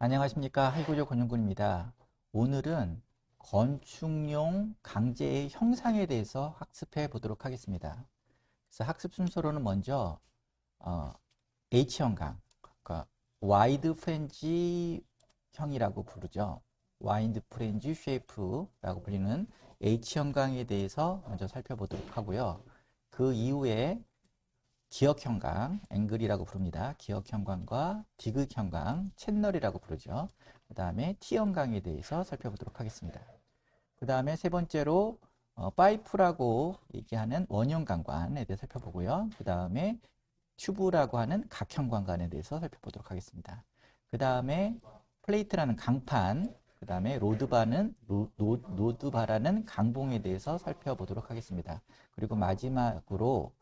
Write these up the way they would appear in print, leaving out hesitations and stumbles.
안녕하십니까. 하이구조 권영군입니다. 오늘은 건축용 강제의 형상에 대해서 학습해 보도록 하겠습니다. 그래서 학습 순서로는 먼저 어, H형강, 그러니까 와이드 프렌지 형이라고 부르죠. 와이드 프렌지 쉐이프라고 불리는 H형강에 대해서 먼저 살펴보도록 하고요. 그 이후에 기역형광, 앵글이라고 부릅니다. 기역형광과 디귿형광, 채널이라고 부르죠. 그 다음에 T형광에 대해서 살펴보도록 하겠습니다. 그 다음에 세 번째로 파이프라고 얘기하는 원형광관에 대해서 살펴보고요. 그 다음에 튜브라고 하는 각형광관에 대해서 살펴보도록 하겠습니다. 그 다음에 플레이트라는 강판, 그 다음에 로드바는 노드바라는 강봉에 대해서 살펴보도록 하겠습니다. 그리고 마지막으로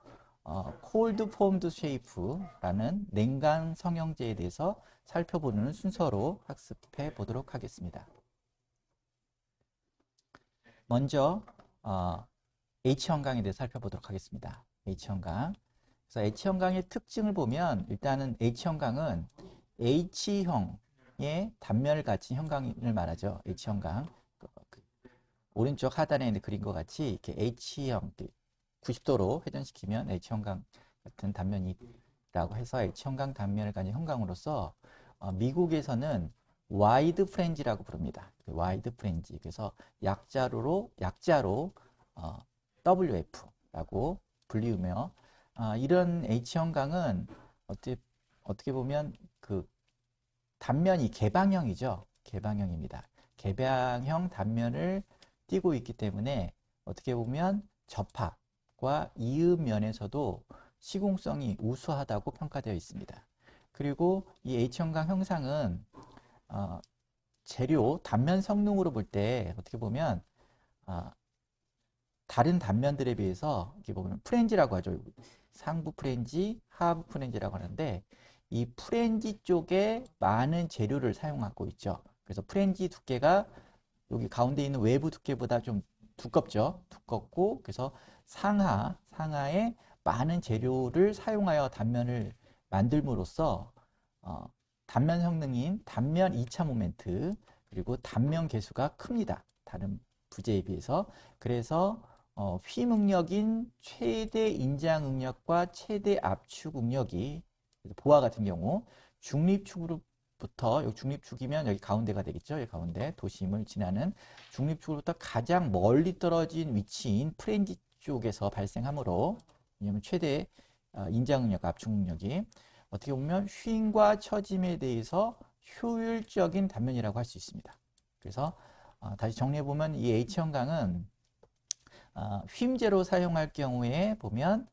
콜드 폼드 쉐이프라는 냉간 성형제에 대해서 살펴보는 순서로 학습해 보도록 하겠습니다. 먼저 H형광에 대해서 살펴보도록 하겠습니다. H형광. 그래서 H형광의 특징을 보면 일단은 H형광은 H형의 단면을 갖춘 형광을 말하죠. H형광. 오른쪽 하단에 그린 것 같이 이렇게 H형 90도로 회전시키면 H형광 같은 단면이라고 해서 H형광 단면을 가진 형광으로서 미국에서는 와이드 프렌지라고 부릅니다. 와이드 프렌지. 그래서 약자로 WF라고 불리우며 이런 H형광은 어떻게 보면 그 단면이 개방형이죠. 개방형입니다. 개방형 단면을 띠고 있기 때문에 어떻게 보면 접합과 이음 면에서도 시공성이 우수하다고 평가되어 있습니다. 그리고 이 H형광 형상은 재료 단면 성능으로 볼 때 어떻게 보면 다른 단면들에 비해서 이렇게 보면 프렌지라고 하죠. 상부 프렌지, 하부 프렌지라고 하는데 이 프렌지 쪽에 많은 재료를 사용하고 있죠. 그래서 프렌지 두께가 여기 가운데 있는 외부 두께보다 좀 두껍죠. 두껍고 그래서 상하에 많은 재료를 사용하여 단면을 만들므로써 단면 성능인 단면 2차 모멘트 그리고 단면 개수가 큽니다. 다른 부재에 비해서. 그래서 휘응력인 최대 인장 응력과 최대 압축 응력이 보아 같은 경우 중립축으로부터 여기 중립축이면 여기 가운데가 되겠죠. 여기 가운데 도심을 지나는 중립축으로부터 가장 멀리 떨어진 위치인 프렌지 쪽에서 발생하므로 왜냐하면 최대 인장 응력, 압축 응력이 어떻게 보면 휭과 처짐에 대해서 효율적인 단면이라고 할 수 있습니다. 그래서 다시 정리해보면 이 H형광은 휭제로 사용할 경우에 보면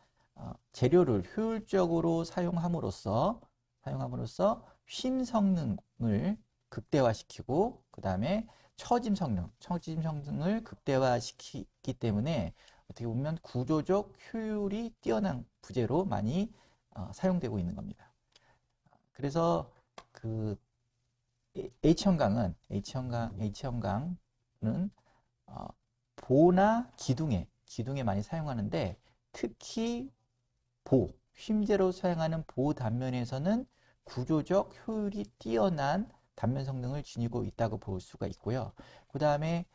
재료를 효율적으로 사용함으로써 휭 성능을 극대화시키고 그 다음에 처짐 성능을 극대화시키기 때문에 어떻게 보면 구조적 효율이 뛰어난 부재로 많이 사용되고 있는 겁니다. 그래서 그 H형광은 보나 기둥에 많이 사용하는데 특히 휭제로 사용하는 보 단면에서는 구조적 효율이 뛰어난 단면 성능을 지니고 있다고 볼 수가 있고요. 그 다음에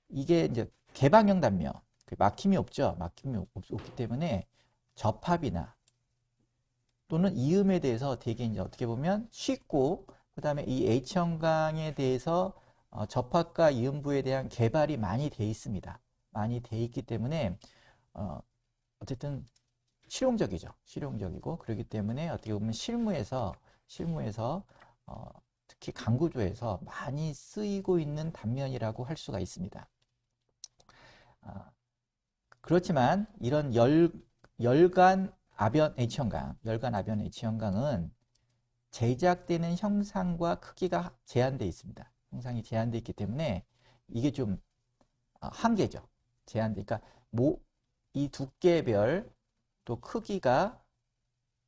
이게 이제 개방형 단면, 막힘이 없죠. 막힘이 없기 때문에 접합이나 또는 이음에 대해서 되게 이제 어떻게 보면 쉽고 그 다음에 이 H형광에 대해서 접합과 이음부에 대한 개발이 많이 돼 있습니다. 많이 돼 있기 때문에 어쨌든 실용적이죠. 실용적이고 그렇기 때문에 어떻게 보면 실무에서 특히 강구조에서 많이 쓰이고 있는 단면이라고 할 수가 있습니다. 그렇지만 이런 열간 아변 H형광은 제작되는 형상과 크기가 제한되어 있습니다. 형상이 제한되어 있기 때문에 이게 좀 한계죠. 그러니까 이 두께별 또 크기가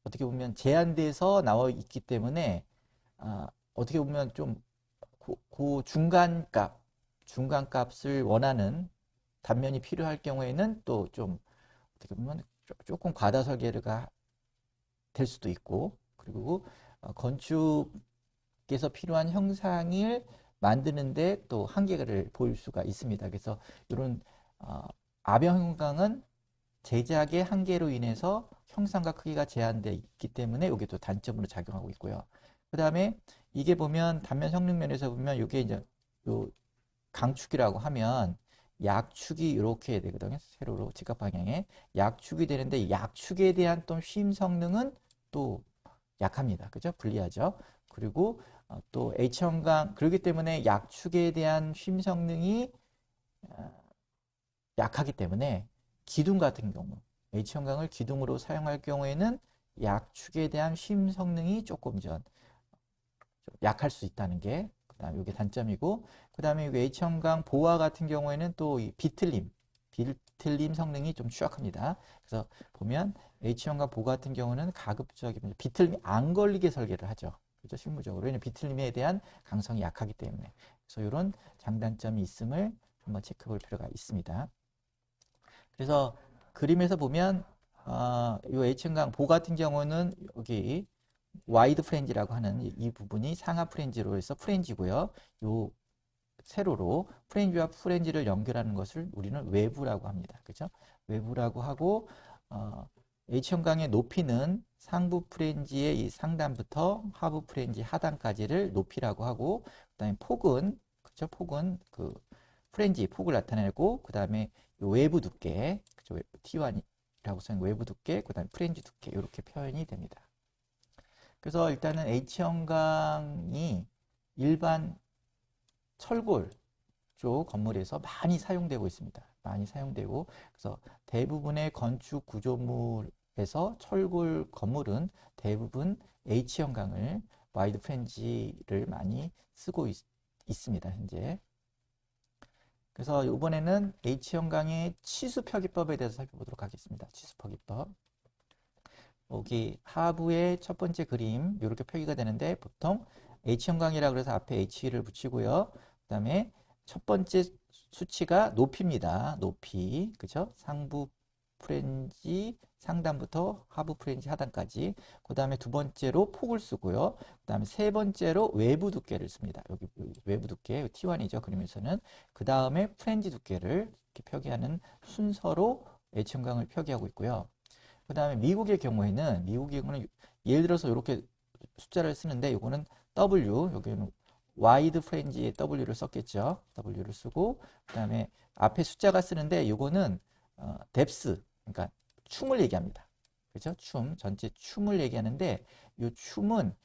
어떻게 보면 제한돼서 나와 있기 때문에 어떻게 보면 좀 그 중간값을 원하는 단면이 필요할 경우에는 또 좀 어떻게 보면 조금 과다 설계가 될 수도 있고 그리고 건축 께서 필요한 형상을 만드는데 또 한계를 보일 수가 있습니다. 그래서 이런 아병 형광은 제작의 한계로 인해서 형상과 크기가 제한되어 있기 때문에 이게 또 단점으로 작용하고 있고요. 그 다음에 이게 보면 단면 성능면에서 보면 이게 이제 요 강축이라고 하면 약축이 이렇게 되거든요. 세로로 직각 방향에 약축이 되는데 약축에 대한 또 쉼 성능은 또 약합니다. 그죠? 불리하죠. 그리고 또 H형광 그렇기 때문에 약축에 대한 쉼 성능이 약하기 때문에 기둥 같은 경우 H형광을 기둥으로 사용할 경우에는 약축에 대한 쉼 성능이 조금 좀 약할 수 있다는 게 그다음에 이게 단점이고 그다음에 H형광 보아 같은 경우에는 또 이 비틀림 성능이 좀 취약합니다. 그래서 보면 H형광 보아 같은 경우는 가급적이면 비틀림이 안 걸리게 설계를 하죠. 그죠? 실무적으로 왜냐면 비틀림에 대한 강성이 약하기 때문에 그래서 이런 장단점이 있음을 한번 체크해 볼 필요가 있습니다. 그래서 그림에서 보면 이 H형광 보 같은 경우는 여기 와이드 프렌지라고 하는 이 부분이 상하 프렌지로 해서 프렌지고요. 요 세로로 프렌지와 프렌지를 연결하는 것을 우리는 외부라고 합니다. 그죠? 외부라고 하고 H형광의 높이는 상부 프렌지의 이 상단부터 하부 프렌지 하단까지를 높이라고 하고 그다음에 폭은 그죠? 폭은 그 프렌지 폭을 나타내고 그다음에 외부 두께 그죠? T1이라고 써있는 외부 두께 그다음에 프렌지 두께 이렇게 표현이 됩니다. 그래서 일단은 H형광이 일반 철골 쪽 건물에서 많이 사용되고 있습니다. 많이 사용되고 그래서 대부분의 건축 구조물에서 철골 건물은 대부분 H형광을 와이드 프렌지를 많이 쓰고 있습니다. 현재. 그래서 이번에는 H형광의 치수 표기법에 대해서 살펴보도록 하겠습니다. 치수 표기법. 여기 하부의 첫 번째 그림 이렇게 표기가 되는데 보통 H형광이라 그래서 앞에 H를 붙이고요. 그 다음에 첫 번째 수치가 높이입니다. 높이 그죠? 상부 프렌지 상단부터 하부 프렌지 하단까지 그 다음에 두 번째로 폭을 쓰고요. 그 다음에 세 번째로 외부 두께를 씁니다. 여기 외부 두께 T1이죠. 그림에서는 그 다음에 프렌지 두께를 이렇게 표기하는 순서로 H형광을 표기하고 있고요. 그 다음에 미국의 경우에는 예를 들어서 이렇게 숫자를 쓰는데 이거는 W 여기는 와이드 프렌지에 W를 썼겠죠. W를 쓰고 그 다음에 앞에 숫자가 쓰는데 이거는 뎁스 그러니까 춤을 얘기합니다. 그렇죠? 전체 춤을 얘기하는데 이 춤은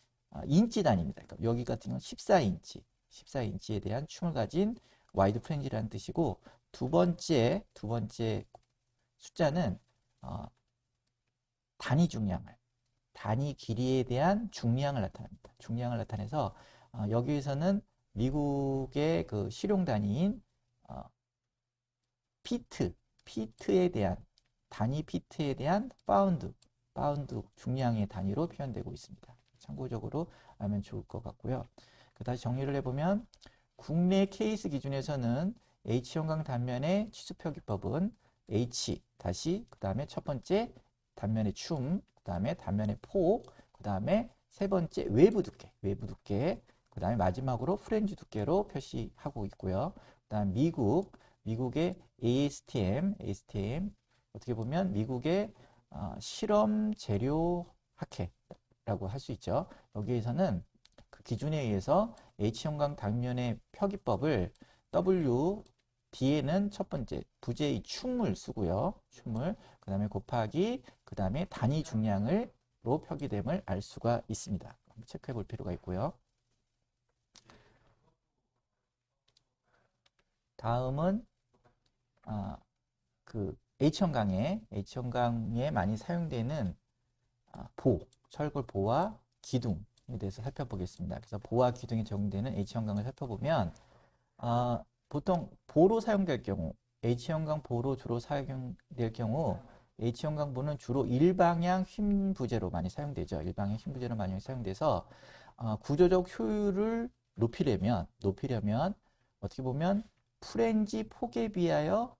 인치 단위입니다. 그러니까 여기 같은 경우는 14인치에 대한 춤을 가진 와이드 프렌지라는 뜻이고 두 번째 숫자는 단위 길이에 대한 중량을 나타냅니다. 중량을 나타내서 여기에서는 미국의 그 실용 단위인 피트에 대한 단위 피트에 대한 파운드 중량의 단위로 표현되고 있습니다. 참고적으로 알면 좋을 것 같고요. 다시 정리를 해보면 국내 케이스 기준에서는 H형광 단면의 치수표기법은 H 그 다음에 첫 번째 단면의 그 다음에 단면의 폭, 그 다음에 세 번째 외부 두께, 그 다음에 마지막으로 프렌지 두께로 표시하고 있고요. 그 다음 미국의 ASTM 어떻게 보면 미국의 실험 재료 학회라고 할 수 있죠. 여기에서는 그 기준에 의해서 H형광 단면의 표기법을 W 뒤에는 첫 번째 부재의 춤을 쓰고요. 그 다음에 곱하기 그 다음에 단위 중량으로 표기됨을 알 수가 있습니다. 체크해 볼 필요가 있고요. 다음은 그 H형광에 많이 사용되는 철골 보와 기둥에 대해서 살펴보겠습니다. 그래서 보와 기둥에 적용되는 H형광을 살펴보면 보통 보로 사용될 경우 H형광 보로 주로 사용될 경우 H형광 보는 주로 일방향 휨 부재로 많이 사용되죠. 일방향 휨 부재로 많이 사용돼서 구조적 효율을 높이려면 어떻게 보면 프렌지 폭에 비하여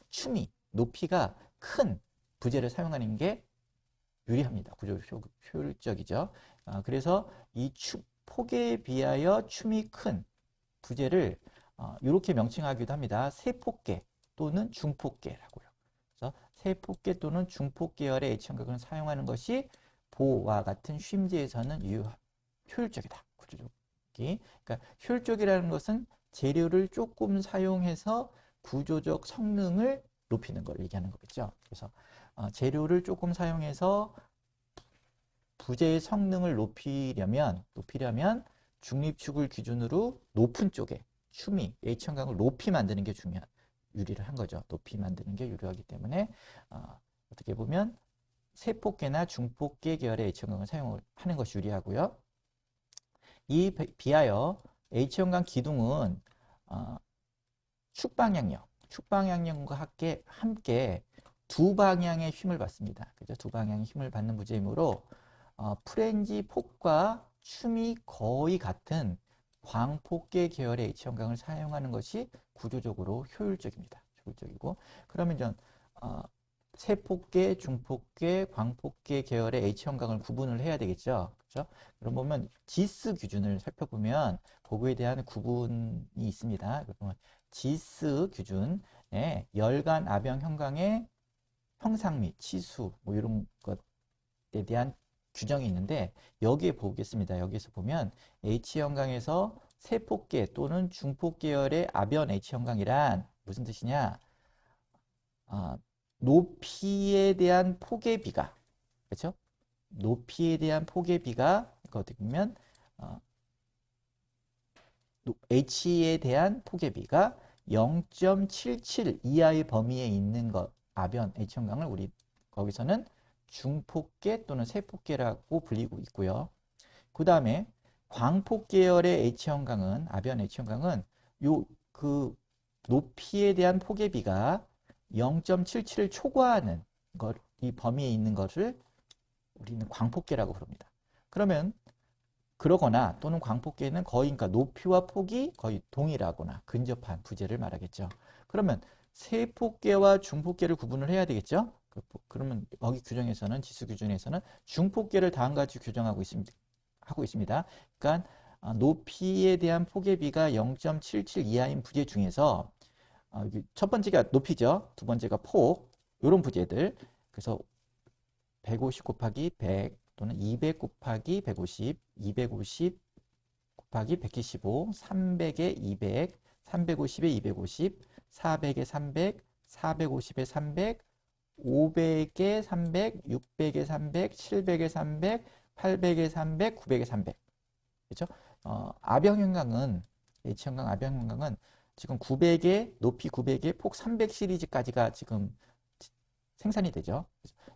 춤이 높이가 큰 부재를 사용하는 게 유리합니다. 구조적 효율적이죠. 그래서 이 폭에 비하여 춤이 큰 부재를 이렇게 명칭하기도 합니다. 세폭계 또는 중폭계라고요. 그래서 세폭계 또는 중폭 계열의 H형광을 사용하는 것이 보와 같은 쉼지에서는 효율적이다. 구조적이. 그러니까 효율적이라는 것은 재료를 조금 사용해서 구조적 성능을 높이는 걸 얘기하는 거겠죠. 그래서 재료를 조금 사용해서 부재의 성능을 높이려면 중립축을 기준으로 높은 쪽에 춤이 H형광을 높이 만드는 게 유리를 한 거죠. 높이 만드는 게 유리하기 때문에 어떻게 보면 세폭계나 중폭계 계열의 H형광을 사용하는 것이 유리하고요. 이 비하여 H형광 기둥은 축방향력과 함께 두 방향의 힘을 받습니다. 그죠? 두 방향의 힘을 받는 부재이므로 프렌지 폭과 춤이 거의 같은 광폭계 계열의 H형광을 사용하는 것이 구조적으로 효율적입니다. 효율적이고 그러면 전 세폭계, 중폭계, 광폭계 계열의 H형광을 구분을 해야 되겠죠. 그렇죠? 그럼 보면 지스 기준을 살펴보면 그거에 대한 구분이 있습니다. 그러면 지스 기준에 열간 아병 형광의 형상 및 치수 뭐 이런 것에 대한 규정이 있는데 여기에 보겠습니다. 여기서 보면 H형광에서 세폭계 또는 중폭 계열의 아변 H형광이란 무슨 뜻이냐? 높이에 대한 폭의 비가, 그렇죠? 높이에 대한 폭의 비가 어떻게 보면 H에 대한 폭의 비가 0.77 이하의 범위에 있는 것, 아변 H형광을 우리 거기서는 중폭계 또는 세폭계라고 불리고 있고요. 그 다음에 광폭 계열의 H형광은 아변 H형광은 그 높이에 대한 폭의 비가 0.77을 초과하는 이 범위에 있는 것을 우리는 광폭계라고 부릅니다. 그러거나 또는 광폭계는 거의 그러니까 높이와 폭이 거의 동일하거나 근접한 부재를 말하겠죠. 그러면 세폭계와 중폭계를 구분을 해야 되겠죠. 그러면 여기 규정에서는 지수 규정에서는 중폭계를 다음과 같이 규정하고 있습니다. 그러니까 높이에 대한 폭의 비가 0.77 이하인 부재 중에서 첫 번째가 높이죠. 두 번째가 폭. 이런 부재들. 그래서 150 곱하기 100 또는 200 곱하기 150, 250 곱하기 125, 300에 200, 350에 250, 400에 300, 450에 300, 500에 300, 600에 300, 700에 300, 800에 300, 900에 300. 그렇죠? 아병형광은 H형광 아병형광은 지금 900에 높이 900에 폭 300 시리즈까지가 지금 생산이 되죠.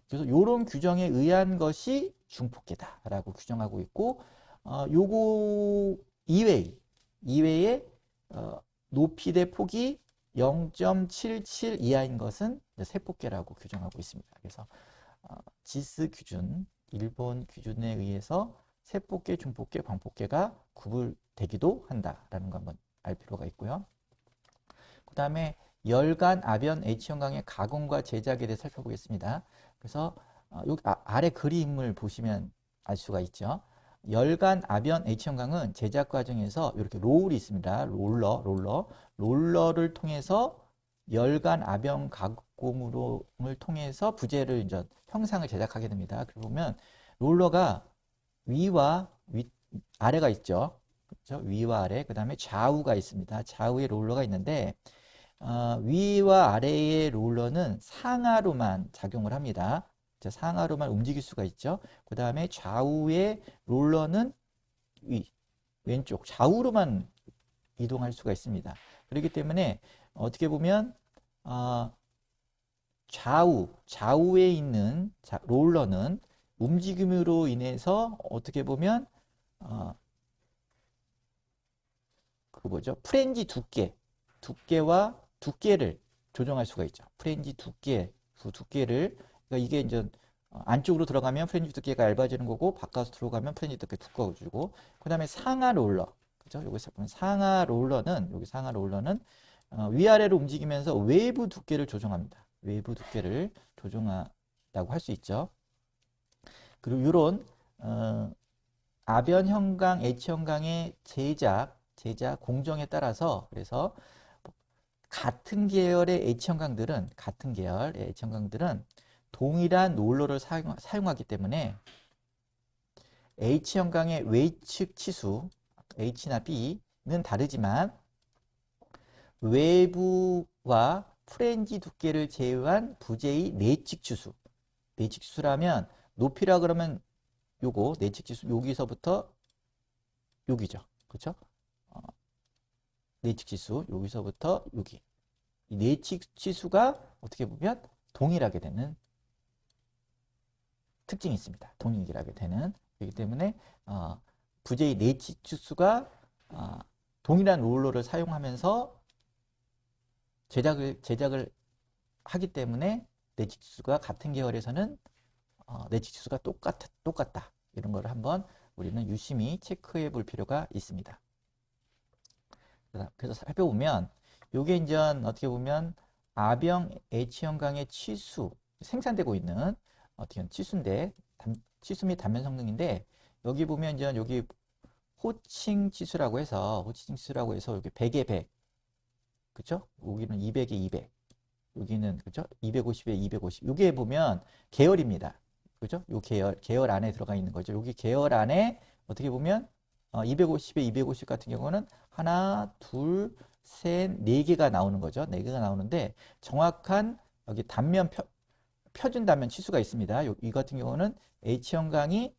그래서 이런 규정에 의한 것이 중폭계다라고 규정하고 있고 요거 이외에 높이 대 폭이 0.77 이하인 것은 세폭계라고 규정하고 있습니다. 그래서 지스 기준, 일본 기준에 의해서 세폭계, 중폭계, 광폭계가 구분되기도 한다라는 거 한번 알 필요가 있고요. 그 다음에 열간 아변 H형광의 가공과 제작에 대해 살펴보겠습니다. 그래서 여기 아래 그림을 보시면 알 수가 있죠. 열간 아변 H형광은 제작 과정에서 이렇게 롤이 있습니다. 롤러를 통해서 열간 아변 가공을 통해서 부재를 이제 형상을 제작하게 됩니다. 그리고 보면 롤러가 위와 아래가 있죠. 그렇죠? 위와 아래, 그 다음에 좌우가 있습니다. 좌우에 롤러가 있는데 위와 아래의 롤러는 상하로만 작용을 합니다. 상하로만 움직일 수가 있죠. 그 다음에 좌우의 롤러는 왼쪽 좌우로만 이동할 수가 있습니다. 그렇기 때문에 어떻게 보면 좌우에 있는 롤러는 움직임으로 인해서 어떻게 보면 그 뭐죠? 프렌지 두께와 두께를 조정할 수가 있죠. 프렌지 두께를 그러니까 이게 이제 안쪽으로 들어가면 프렌지 두께가 얇아지는 거고 바깥으로 들어가면 프렌지 두께 두꺼워지고 그다음에 상하 롤러 그죠? 여기서 보면 상하 롤러는 위아래로 움직이면서 외부 두께를 조정합니다. 외부 두께를 조정한다고 할 수 있죠. 그리고 이런 아변형강, H형강의 제작 공정에 따라서 그래서 같은 계열의 H형강들은 동일한 롤러를 사용하기 때문에 H형강의 외측 치수 H나 B는 다르지만 외부와 프렌지 두께를 제외한 부재의 내측치수라면 높이라 그러면 요거 내측치수 여기서부터 여기죠. 그렇죠? 내측지수 여기서부터 여기 이 내측지수가 어떻게 보면 동일하게 되는 특징이 있습니다. 동일하게 되는 그렇기 때문에 부재의 내측지수가 동일한 롤러를 사용하면서 제작을 하기 때문에 내측지수가 같은 계열에서는 내측지수가 똑같다. 이런 걸 한번 우리는 유심히 체크해 볼 필요가 있습니다. 그래서 살펴보면 요게 이제 어떻게 보면 A형 H형강의 치수 생산되고 있는 어떻게 보면 치수인데 치수 및 단면 성능인데 여기 보면 이제 여기 호칭 치수라고 해서 여기 100에 100 그쵸? 여기는 200에 200 여기는 그죠? 250에 250 요게 보면 계열입니다. 그죠? 요 계열 안에 들어가 있는 거죠. 여기 계열 안에 어떻게 보면 250에 250 같은 경우는 하나, 둘, 셋, 네 개가 나오는 거죠. 네 개가 나오는데 정확한 여기 단면 표준 단면 치수가 있습니다. 이 같은 경우는 H형강이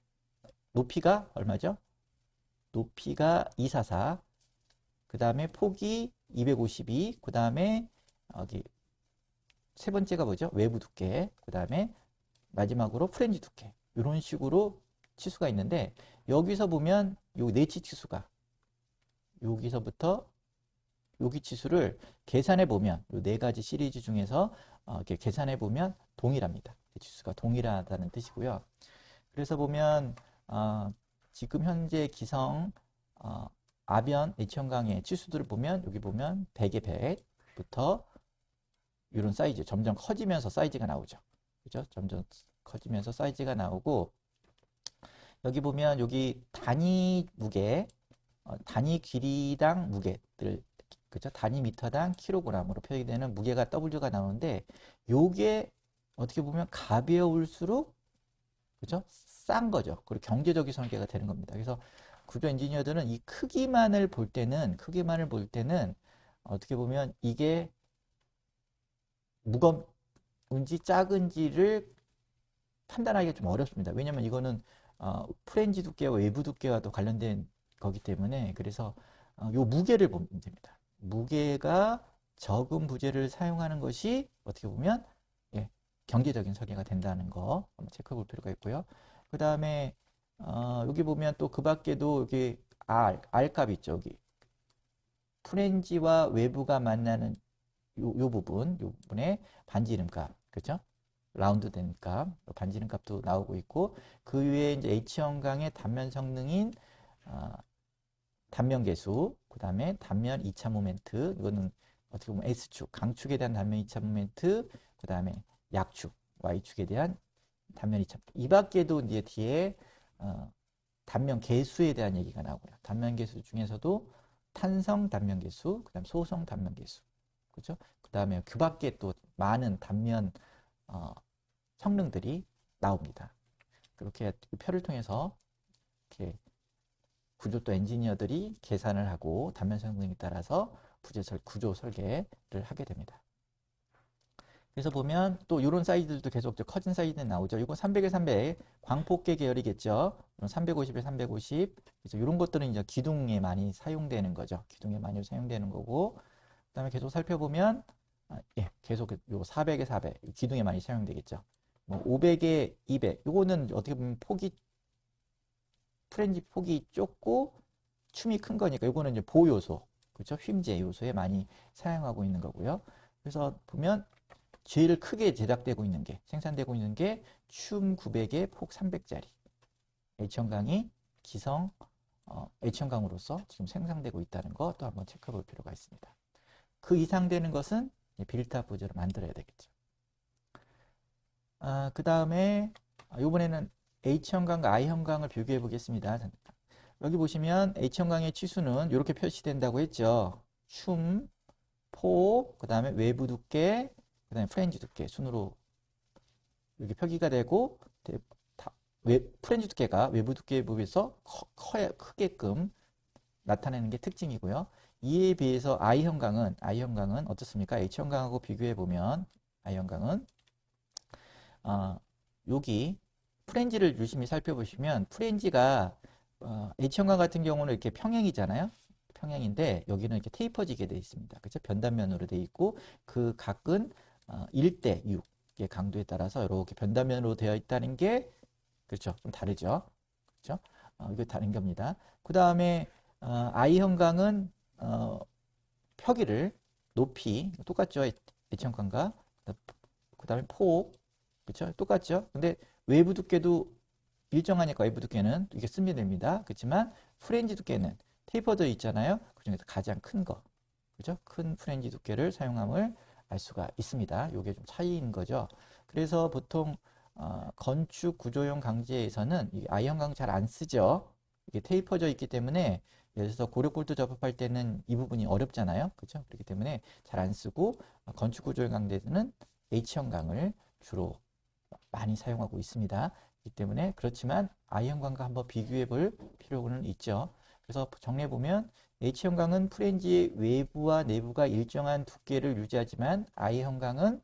높이가 얼마죠? 높이가 244. 그 다음에 폭이 252. 그 다음에 여기 세 번째가 뭐죠? 외부 두께. 그 다음에 마지막으로 프렌지 두께. 이런 식으로 치수가 있는데 여기서 보면 요 내치 치수가 여기서부터 여기 치수를 계산해 보면 요 네 가지 시리즈 중에서 이렇게 계산해 보면 동일합니다. 치수가 동일하다는 뜻이고요. 그래서 보면 지금 현재 기성 아변 H형강의 치수들을 보면 여기 보면 100에 100부터 이런 사이즈 점점 커지면서 사이즈가 나오죠. 그죠? 점점 커지면서 사이즈가 나오고 여기 보면 여기 단위 무게 단위 길이당 무게들 그죠? 단위 미터당 킬로그램으로 표현이 되는 무게가 W가 나오는데 요게 어떻게 보면 가벼울수록 그죠? 싼 거죠. 그리고 경제적인 설계가 되는 겁니다. 그래서 구조 엔지니어들은 이 크기만을 볼 때는 어떻게 보면 이게 무거운지 작은지를 판단하기가 좀 어렵습니다. 왜냐면 이거는 프렌지 두께와 외부 두께와도 관련된 거기 때문에 그래서 요 무게를 보면 됩니다. 무게가 적은 부재를 사용하는 것이 어떻게 보면 경제적인 설계가 된다는 거 한번 체크해 볼 필요가 있고요. 그 다음에 여기 보면 또 그 밖에도 여기 R 값 있죠. 여기 프렌지와 외부가 만나는 요 부분에 반지 이름값 그죠? 라운드 된 값, 반지 이름값도 나오고 있고 그 위에 이제 H형강의 단면 성능인 단면 계수, 그 다음에 단면 2차 모멘트, 이거는 어떻게 보면 S축, 강축에 대한 단면 2차 모멘트, 그 다음에 약축, Y축에 대한 단면 2차. 이 밖에도 이제 뒤에 단면 계수에 대한 얘기가 나오고요. 단면 계수 중에서도 탄성 단면 계수, 그 다음 소성 단면 계수, 그죠? 그 다음에 그 밖에 또 많은 단면 성능들이 나옵니다. 그렇게 표를 통해서 이렇게 구조도 엔지니어들이 계산을 하고 단면 성능에 따라서 구조 설계를 하게 됩니다. 그래서 보면 또 이런 사이즈들도 계속 커진 사이즈는 나오죠. 이건 300에 300 광폭계 계열이겠죠. 350에 350 그래서 이런 것들은 이제 기둥에 많이 사용되는 거죠. 기둥에 많이 사용되는 거고 그다음에 계속 살펴보면 계속 요 400에 400 기둥에 많이 사용되겠죠. 뭐 500에 200 요거는 어떻게 보면 프렌지 폭이 좁고 춤이 큰 거니까 요거는 이제 보호 요소 그렇죠? 휨제 요소에 많이 사용하고 있는 거고요. 그래서 보면 제일 크게 제작되고 있는 게 생산되고 있는 게 춤 900에 폭 300짜리 H형강이 기성 H형강으로서 지금 생산되고 있다는 거 또 한번 체크해 볼 필요가 있습니다. 그 이상 되는 것은 빌트업 구조를 만들어야 되겠죠. 그 다음에 이번에는 H형강과 I형강을 비교해 보겠습니다. 여기 보시면 H형광의 치수는 이렇게 표시된다고 했죠. 춤, 포, 그 다음에 외부 두께, 그 다음에 프렌지 두께 순으로 이렇게 표기가 되고 프렌지 두께가 외부 두께에 비해서 크게끔 나타내는 게 특징이고요. 이에 비해서 I형광은 어떻습니까? H형광하고 비교해 보면 I형광은 여기 프렌지를 유심히 살펴보시면 프렌지가 H형광 같은 경우는 이렇게 평행이잖아요. 평행인데 여기는 이렇게 테이퍼지게 되어 있습니다. 그렇죠? 변단면으로 되어 있고 그 각은 1대 6의 강도에 따라서 이렇게 변단면으로 되어 있다는 게 그렇죠. 좀 다르죠. 그렇죠? 이게 다른 겁니다. 그 다음에 I형광은 표기를 높이 똑같죠. H형광과 그 다음에 폭 그렇죠? 똑같죠. 근데 외부 두께도 일정하니까 외부 두께는 이게 스며듭니다. 그렇지만 프렌지 두께는 테이퍼져 있잖아요. 그 중에서 가장 큰 거, 그죠? 큰 프렌지 두께를 사용함을 알 수가 있습니다. 이게 좀 차이인 거죠. 그래서 보통 건축 구조용 강제에서는 이 I형광 잘 안 쓰죠. 이게 테이퍼져 있기 때문에 예를 들어서 고력볼트 접합할 때는 이 부분이 어렵잖아요. 그렇죠? 그렇기 때문에 잘 안 쓰고 건축 구조용 강제에서는 H형광을 주로 많이 사용하고 있습니다. 이 때문에 그렇지만 I형광과 한번 비교해 볼 필요는 있죠. 그래서 정리해 보면 H형광은 프렌지의 외부와 내부가 일정한 두께를 유지하지만 I형광은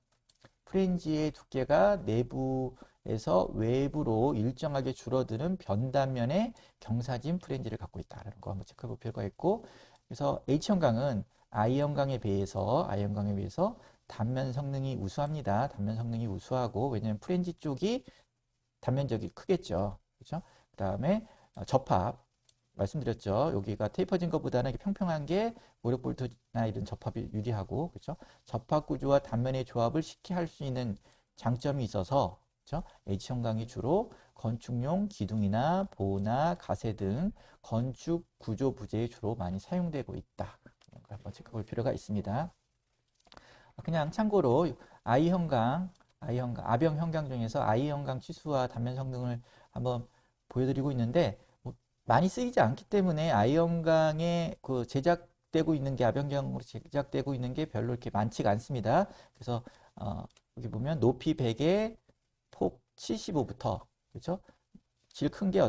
프렌지의 두께가 내부에서 외부로 일정하게 줄어드는 변단면의 경사진 프렌지를 갖고 있다는 거 한번 체크해 볼 필요가 있고, 그래서 H형광은 I형광에 비해서 단면 성능이 우수합니다. 단면 성능이 우수하고, 왜냐하면 프렌지 쪽이 단면적이 크겠죠. 그렇죠? 그 다음에 접합 말씀드렸죠. 여기가 테이퍼진 것보다는 평평한 게 고력볼트나 이런 접합이 유리하고, 그렇죠? 접합 구조와 단면의 조합을 쉽게 할 수 있는 장점이 있어서, 그렇죠? H형광이 주로 건축용 기둥이나 보나 가세 등 건축 구조 부재에 주로 많이 사용되고 있다. 이런 걸 한번 체크해 볼 필요가 있습니다. 그냥 참고로 아병 형광 중에서 I형광 치수와 단면 성능을 한번 보여드리고 있는데 많이 쓰이지 않기 때문에 I형광에 그 제작되고 있는 게 아병형으로 제작되고 있는 게 별로 이렇게 많지가 않습니다. 그래서 여기 보면 높이 100에 폭 75부터 그렇죠? 질 큰 게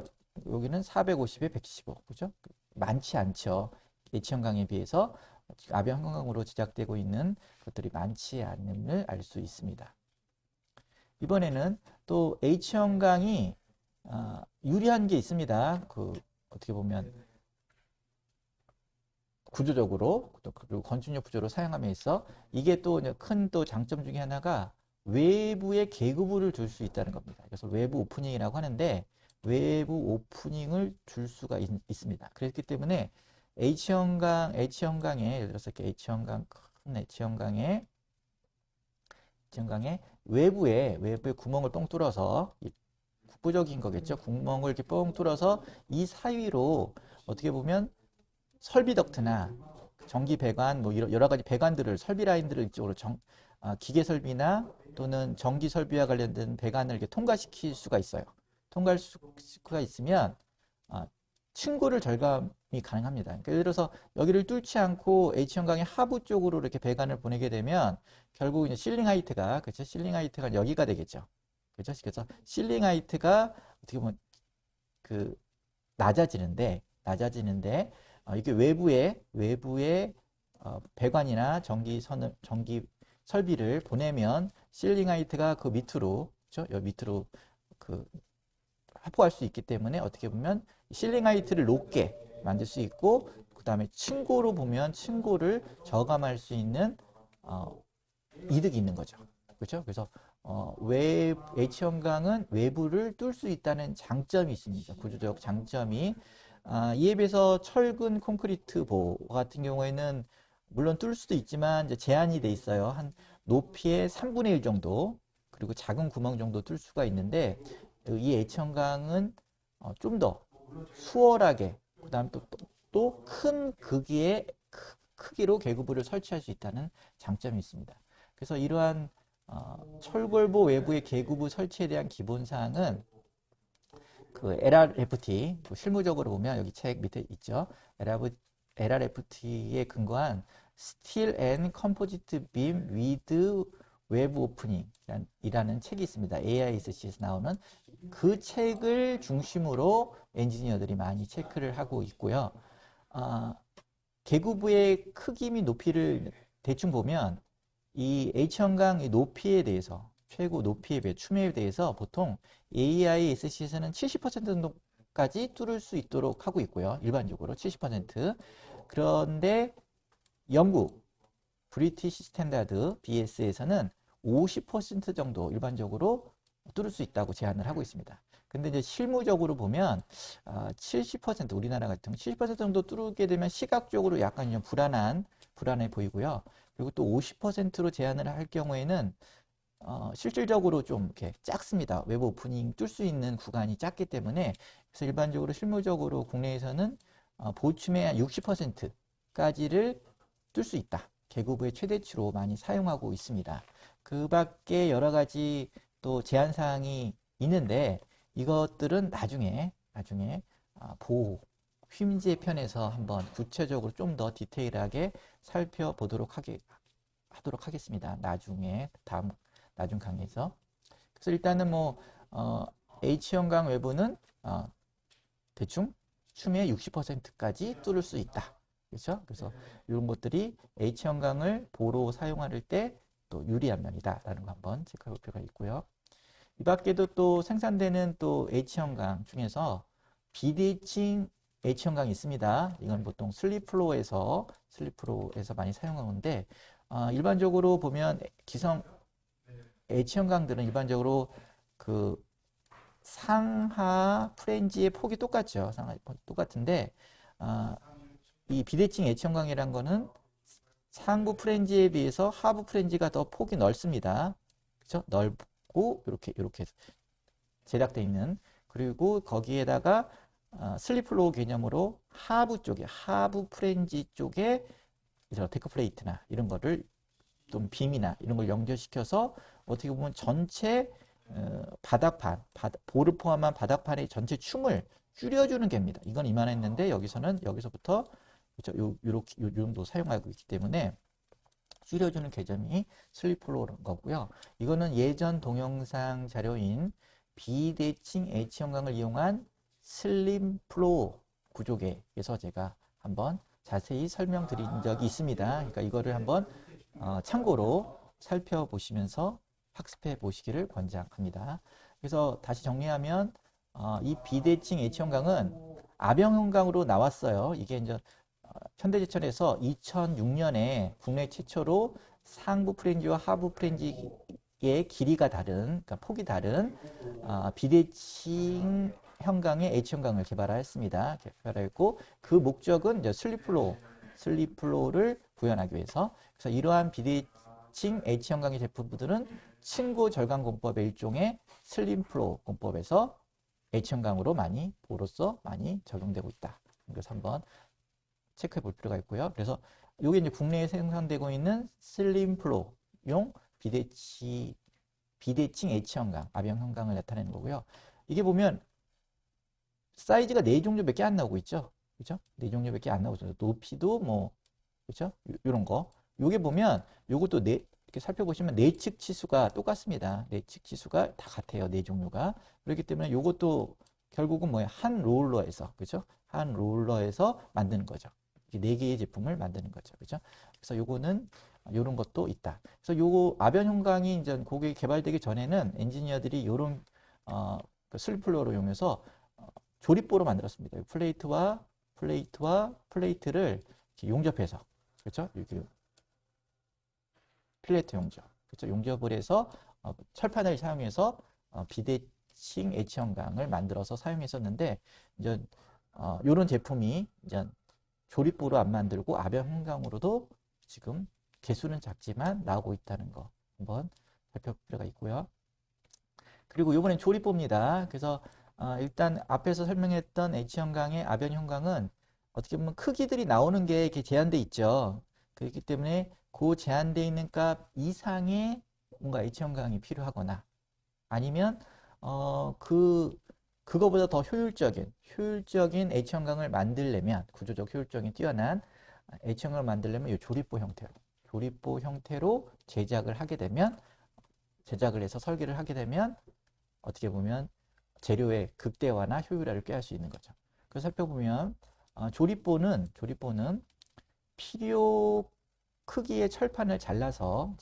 여기는 450에 175 그렇죠? 많지 않죠. H형광에 비해서 아병형광으로 제작되고 있는 것들이 많지 않음을 알 수 있습니다. 이번에는 또 H형광이 유리한 게 있습니다. 어떻게 보면 구조적으로 그리고 건축력 구조로 사용함에 있어 이게 또 큰 또 장점 중에 하나가 외부에 계급을 줄 수 있다는 겁니다. 그래서 외부 오프닝이라고 하는데 외부 오프닝을 줄 수가 있습니다. 그렇기 때문에 H형광에 예를 들어서 이렇게 큰 H형광에 외부에 구멍을 뻥 뚫어서 국부적인 거겠죠. 구멍을 이렇게 뻥 뚫어서 이 사이로 어떻게 보면 설비 덕트나 전기 배관 뭐 여러 가지 배관들을 설비 라인들을 이쪽으로 기계 설비나 또는 전기 설비와 관련된 배관을 이렇게 통과시킬 수가 있어요. 통과할 수가 있으면 층고를 절감이 가능합니다. 그러니까 예를 들어서 여기를 뚫지 않고 H형광의 하부 쪽으로 이렇게 배관을 보내게 되면 결국 이제 실링 하이트가 그렇죠? 실링 하이트가 여기가 되겠죠. 그렇죠? 그래서 실링 하이트가 어떻게 보면 낮아지는데 이게 외부에 배관이나 전기 설비를 보내면 실링 하이트가 그 밑으로 그렇죠? 여기 밑으로 확보할 수 있기 때문에 어떻게 보면 실링 하이트를 높게 만들 수 있고 그 다음에 층고로 보면 층고를 저감할 수 있는 이득이 있는 거죠. 그렇죠? 그래서 H형광은 외부를 뚫을 수 있다는 장점이 있습니다. 구조적 장점이 이에 비해서 철근 콘크리트 보 같은 경우에는 물론 뚫을 수도 있지만 이제 제한이 돼 있어요. 한 높이의 3분의 1 정도 그리고 작은 구멍 정도 뚫을 수가 있는데 이 H형광은 좀 더 수월하게 그다음 또 큰 크기로 계급부를 설치할 수 있다는 장점이 있습니다. 그래서 이러한 철골보 외부의 계급부 설치에 대한 기본 사항은 그 LRFT 실무적으로 보면 여기 책 밑에 있죠. LRFT에 근거한 Steel and Composite Beam with Web Opening 이라는 책이 있습니다. AISC에서 나오는 그 책을 중심으로 엔지니어들이 많이 체크를 하고 있고요. 계구부의 크기 및 높이를 대충 보면 이 H형광의 높이에 대해서 최고 높이에 비해 추매에 대해서 보통 AISC에서는 70% 정도까지 뚫을 수 있도록 하고 있고요. 일반적으로 70%. 그런데 영국 브리티시 스탠다드 BS에서는 50% 정도 일반적으로 뚫을 수 있다고 제안을 하고 있습니다. 근데 이제 실무적으로 보면 70% 우리나라 같은 70% 정도 뚫게 되면 시각적으로 약간 좀 불안해 보이고요. 그리고 또 50%로 제한을 할 경우에는 실질적으로 좀 이렇게 작습니다. 외부 오프닝 뚫을 수 있는 구간이 작기 때문에 그래서 일반적으로 실무적으로 국내에서는 보충의 한 60%까지를 뚫을 수 있다. 계구부의 최대치로 많이 사용하고 있습니다. 그 밖에 여러 가지 또 제한 사항이 있는데 이것들은 나중에 보호 휨제 편에서 한번 구체적으로 좀 더 디테일하게 살펴보도록 하도록 하겠습니다. 나중 강의에서. 그래서 일단은 뭐 H형광 외부는 대충 추미의 60%까지 뚫을 수 있다. 그렇죠? 그래서 이런 것들이 H형광을 보로 사용할 때 또 유리한 면이다라는 거 한번 체크해 볼 필요가 있고요. 이 밖에도 또 생산되는 또 H형광 중에서 비대칭 H형광이 있습니다. 이건 보통 슬립플로어에서 많이 사용하는데 일반적으로 보면 기성 H형광들은 일반적으로 그 상하 프렌지의 폭이 똑같죠. 상하 폭이 똑같은데 이 비대칭 H형광이란 거는 상부 프렌지에 비해서 하부 프렌지가 더 폭이 넓습니다. 그렇죠? 넓고 이렇게 제작되어 있는 그리고 거기에다가 슬립플로우 개념으로 하부 프렌지 쪽에 데크 플레이트나 이런 거를 좀 빔이나 이런 걸 연결시켜서 어떻게 보면 전체 바닥판, 볼을 포함한 바닥판의 전체 춤을 줄여주는 겁니다. 이건 이만했는데 여기서부터 그렇죠? 요렇게 요 정도 사용하고 있기 때문에 줄여주는 개념이 슬립플로우인 거고요. 이거는 예전 동영상 자료인 비대칭 H형광을 이용한 슬립플로우 구조계에서 제가 한번 자세히 설명드린 적이 있습니다. 그러니까 이거를 한번 참고로 살펴보시면서 학습해 보시기를 권장합니다. 그래서 다시 정리하면 이 비대칭 H형광은 아병형광으로 나왔어요. 이게 이제 현대제철에서 2006년에 국내 최초로 상부 프렌지와 하부 프렌지의 길이가 다른, 그러니까 폭이 다른 비대칭 형광의 H형광을 개발하였습니다. 개발했고 그 목적은 이제 슬립플로우를 구현하기 위해서. 그래서 이러한 비대칭 H형광의 제품들은 층고 절강 공법의 일종의 슬립플로우 공법에서 H형광으로 보로서 많이 적용되고 있다. 그래서 한번 체크해 볼 필요가 있고요. 그래서 이게 이제 국내에 생산되고 있는 슬림플로용 비대칭 H형광, 아병형광을 나타내는 거고요. 이게 보면 사이즈가 4종류밖에 안 나오고 있죠. 그렇죠? 4종류밖에 안 나오죠. 높이도 뭐 그렇죠? 요런 거. 요게 보면 요것도 이렇게 살펴보시면 내측 치수가 똑같습니다. 내측 치수가 다 같아요. 4종류가. 그렇기 때문에 요것도 결국은 뭐예요? 한 롤러에서 그렇죠? 한 롤러에서 만드는 거죠. 4개의 제품을 만드는 거죠. 그렇죠? 그래서 요거는 요런 것도 있다. 그래서 요거 아변형광이 이제 고객이 개발되기 전에는 엔지니어들이 요런 그 슬플로어를 이용해서 조립보로 만들었습니다. 플레이트와 플레이트를 이렇게 용접해서 그렇죠? 이렇게 필레트 용접. 그렇죠? 용접을 해서 철판을 사용해서 비대칭 H형광을 만들어서 사용했었는데 이제 요런 제품이 이제 조립부로 안 만들고 아병형광으로도 지금 개수는 작지만 나오고 있다는 거 한번 살펴볼 필요가 있고요. 그리고 이번엔 조립부입니다. 그래서 일단 앞에서 설명했던 H형광의 아변형광은 어떻게 보면 크기들이 나오는 게 이렇게 제한돼 있죠. 그렇기 때문에 그 제한돼 있는 값 이상의 뭔가 H형광이 필요하거나 아니면 그 그거보다 더 효율적인 H형광을 만들려면, 구조적 효율적인 뛰어난 H형광을 만들려면 이 조립보 형태로 제작을 해서 설계를 하게 되면 어떻게 보면 재료의 극대화나 효율화를 꾀할 수 있는 거죠. 그래서 살펴보면 조립보는 필요 크기의 철판을 잘라서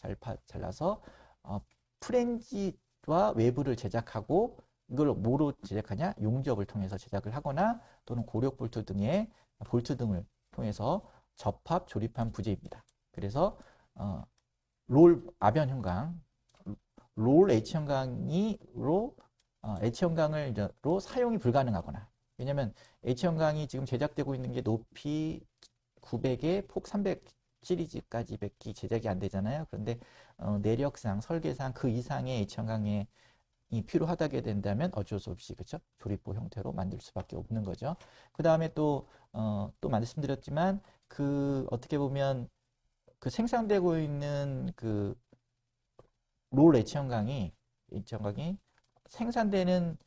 프렌지와 외부를 제작하고, 이걸 뭐로 제작하냐? 용접을 통해서 제작을 하거나 또는 고력 볼트 등을 통해서 조립한 부재입니다. 그래서 롤 H형광으로 사용이 불가능하거나, 왜냐면 H형광이 지금 제작되고 있는 게 높이 900에 폭 300 시리즈까지 밖에 제작이 안 되잖아요. 그런데 내력상, 설계상 그 이상의 H형광이 필요하다게 된다면 어쩔 수 없이, 그렇죠? 조립보 형태로 만들 수밖에 없는 거죠. 그 다음에 또 말씀드렸지만, 어떻게 보면 생산되고 있는 롤 H형광이 생산되는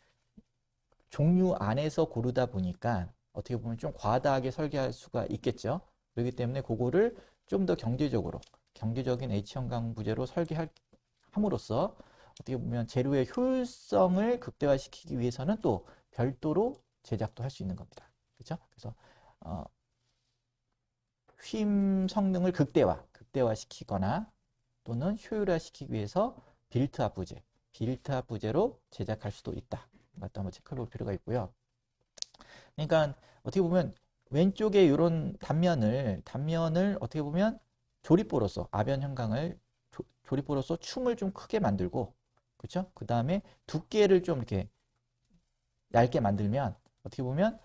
종류 안에서 고르다 보니까 어떻게 보면 좀 과다하게 설계할 수가 있겠죠. 그렇기 때문에 그거를 좀 더 경제적인 H형광 부재로 설계함으로써 어떻게 보면 재료의 효율성을 극대화시키기 위해서는 또 별도로 제작도 할 수 있는 겁니다. 그렇죠? 그래서 휨 성능을 극대화시키거나 또는 효율화시키기 위해서 빌트업 부재로 제작할 수도 있다. 이것도 한번 체크해 볼 필요가 있고요. 그러니까 어떻게 보면 왼쪽에 이런 단면을 어떻게 보면 조립보로서 아변형광을 조립보로서 춤을 좀 크게 만들고, 그렇죠? 그 다음에 두께를 좀 이렇게 얇게 만들면 어떻게 보면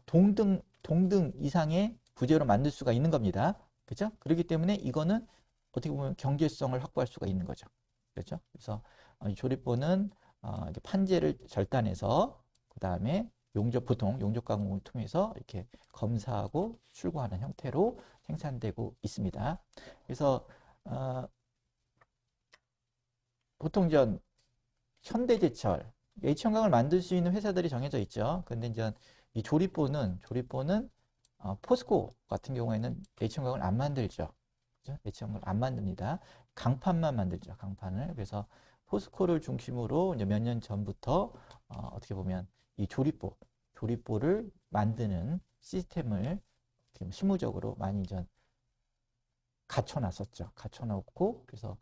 동등 이상의 부재로 만들 수가 있는 겁니다. 그렇죠? 그렇기 때문에 이거는 어떻게 보면 경제성을 확보할 수가 있는 거죠. 그렇죠? 그래서 이 조립보는 이렇게 판재를 절단해서 그 다음에 보통 용접 가공을 통해서 이렇게 검사하고 출고하는 형태로 생산되고 있습니다. 그래서 보통 현대제철 H형광을 만들 수 있는 회사들이 정해져 있죠. 근데 이제 이 조립보는 포스코 같은 경우에는 H형광을 안 만들죠. 그죠? H형광을 안 만듭니다. 강판만 만들죠. 강판을. 그래서 포스코를 중심으로 이제 몇 년 전부터 어떻게 보면 이 조립보를 만드는 시스템을 실무적으로 많이 갖춰놨고, 그래서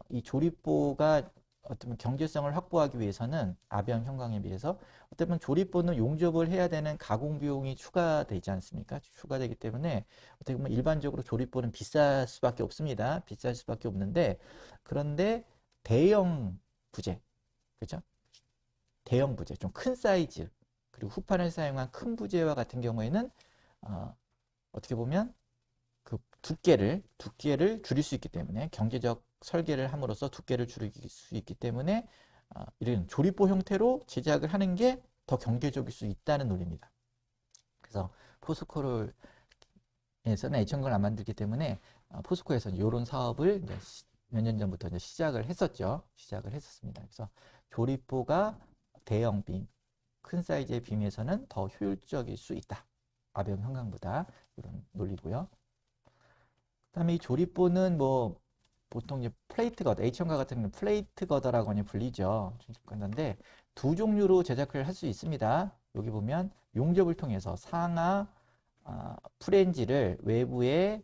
이 조립보가 어떤 경제성을 확보하기 위해서는 아변 형광에 비해서 어떻게 보면 조립보는 용접을 해야 되는 가공 비용이 추가되지 않습니까? 추가되기 때문에 어떻게 보면 일반적으로 조립보는 비쌀 수밖에 없습니다. 비쌀 수밖에 없는데, 그런데 대형 부재, 그렇죠? 대형 부재, 좀 큰 사이즈, 그리고 후판을 사용한 큰 부재와 같은 경우에는 어떻게 보면 그 두께를 줄일 수 있기 때문에, 경제적 설계를 함으로써 두께를 줄일 수 있기 때문에 이런 조립보 형태로 제작을 하는 게 더 경제적일 수 있다는 논리입니다. 그래서 포스코에서는 H형광을 안 만들기 때문에 포스코에서는 이런 사업을 몇 년 전부터 이제 시작을 했었습니다. 그래서 조립보가 대형 빔, 큰 사이즈의 빔에서는 더 효율적일 수 있다. 아변 형광보다, 이런 논리고요. 그다음에 이 조립보는 보통 이제 플레이트 거더, H형광 같은 경우는 플레이트 거더라고 불리죠. 건데 두 종류로 제작을 할 수 있습니다. 여기 보면 용접을 통해서 상하 프렌지를 외부에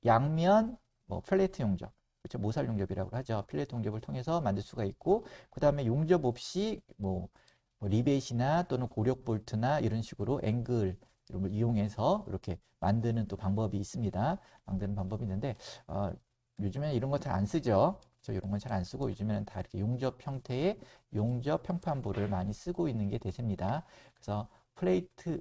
양면 플레이트 용접, 그렇죠? 모살 용접이라고 하죠. 플레이트 용접을 통해서 만들 수가 있고, 그 다음에 용접 없이 리벳이나 또는 고력 볼트나 이런 식으로 앵글 이런 걸 이용해서 이렇게 만드는 또 방법이 있습니다. 만드는 방법이 있는데 요즘에는 이런 거 잘 안 쓰죠. 이런 건 잘 안 쓰고 요즘에는 다 이렇게 용접 형태의 용접 평판보를 많이 쓰고 있는 게 대세입니다. 그래서 플레이트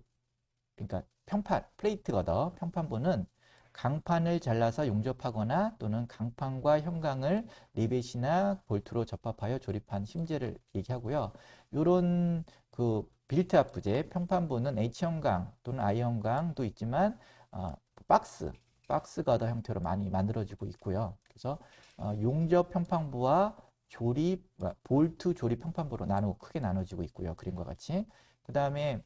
거더 평판보는 강판을 잘라서 용접하거나 또는 강판과 형광을 리벳이나 볼트로 접합하여 조립한 심재를 얘기하고요. 이런 빌트업 부재 평판보는 H형광 또는 I형광도 있지만 박스 거더 형태로 많이 만들어지고 있고요. 그래서 용접 평판부와 볼트 조립 평판부로 크게 나눠지고 있고요. 그림과 같이. 그 다음에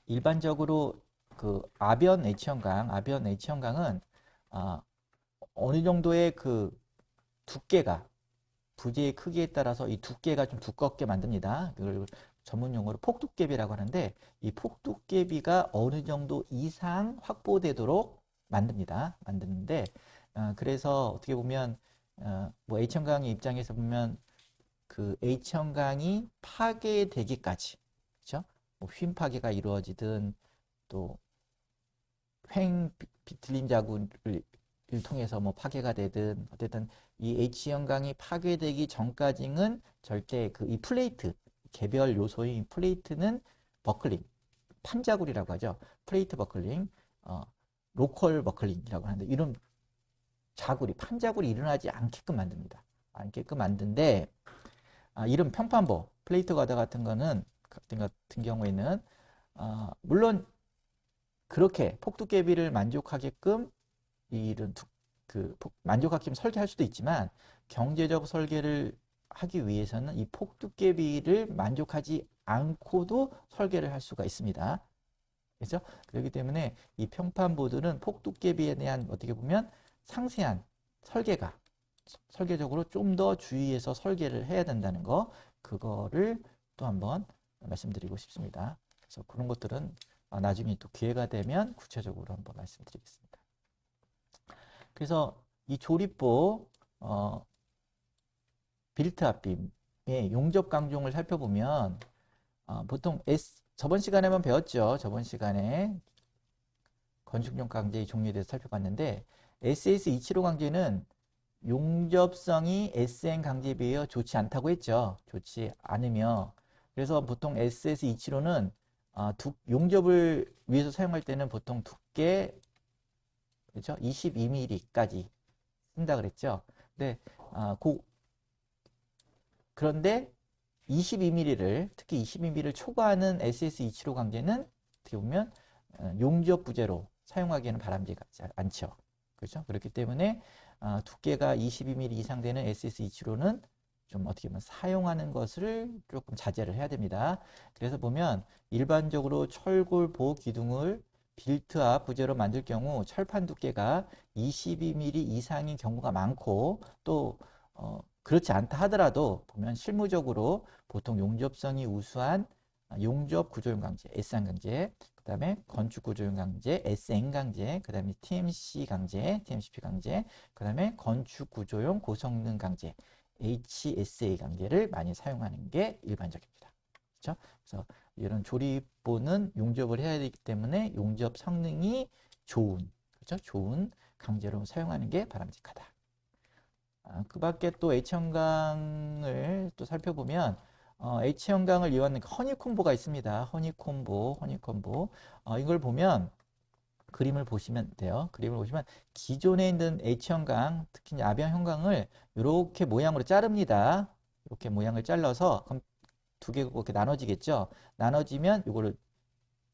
일반적으로 그 아변 H형강은 어느 정도의 그 두께가 부재의 크기에 따라서 이 두께가 좀 두껍게 만듭니다. 그걸 전문 용어로 폭두께비라고 하는데 이 폭두께비가 어느 정도 이상 확보되도록 만드는데 그래서 어떻게 보면 뭐 H형강의 입장에서 보면 그 H형강이 파괴되기까지, 그렇죠? 뭐 휨 파괴가 이루어지든 또 횡 비틀림 자국을 통해서 뭐 파괴가 되든 어쨌든 이 H형강이 파괴되기 전까지는 절대 이 플레이트 개별 요소인 플레이트는 버클링 판자굴이라고 하죠. 플레이트 버클링, 로컬 버클링이라고 하는데 이런 판자굴이 일어나지 않게끔 만듭니다. 않게끔 만든데 이런 평판보 플레이트 가드 같은 경우에는 물론 그렇게 폭두께비를 만족하게끔 만족하게끔 설계할 수도 있지만 경제적 설계를 하기 위해서는 이 폭두께비를 만족하지 않고도 설계를 할 수가 있습니다. 그렇죠? 그렇기 때문에 이 평판보드는 폭두께비에 대한 어떻게 보면 상세한 설계적으로 좀 더 주의해서 설계를 해야 된다는 거, 그거를 또 한번 말씀드리고 싶습니다. 그래서 그런 것들은 나중에 또 기회가 되면 구체적으로 한번 말씀드리겠습니다. 그래서 이 조립부 빌트압빔의 용접 강종을 살펴보면 보통 저번 시간에만 배웠죠. 저번 시간에 건축용 강제의 종류에 대해서 살펴봤는데 SS275 강제는 용접성이 SN 강제에 비하여 좋지 않다고 했죠. 좋지 않으며 그래서 보통 SS275는 용접을 위해서 사용할 때는 보통 두께 그렇죠? 22mm까지 쓴다 그랬죠. 그런데 22mm를 특히 22mm를 초과하는 SS275 강제는 어떻게 보면 용접 부재로 사용하기에는 바람직하지 않죠. 그렇죠? 그렇기 때문에 두께가 22mm 이상 되는 SS275는 좀 어떻게 보면 사용하는 것을 조금 자제를 해야 됩니다. 그래서 보면 일반적으로 철골 보호 기둥을 빌트압 부재로 만들 경우 철판 두께가 22mm 이상인 경우가 많고 또 그렇지 않다 하더라도 보면 실무적으로 보통 용접성이 우수한 용접 구조용 강제, S안 강제, 그 다음에 건축 구조용 강제, SN 강제, 그 다음에 TMC 강제, TMCP 강제, 그 다음에 건축 구조용 고성능 강제, HSA 강제를 많이 사용하는 게 일반적입니다. 그렇죠? 그래서 이런 조립부는 용접을 해야 되기 때문에 용접 성능이 좋은, 그렇죠? 좋은 강제로 사용하는 게 바람직하다. 그 밖에 또 H형강을 또 살펴보면 H형강을 이용하는 허니콤보가 있습니다. 허니콤보. 이걸 보면 그림을 보시면 돼요. 그림을 보시면 기존에 있는 H형강, 특히 아변형강을 이렇게 모양으로 자릅니다. 이렇게 모양을 잘라서 그럼 두 개가 이렇게 나눠지겠죠. 나눠지면 이거를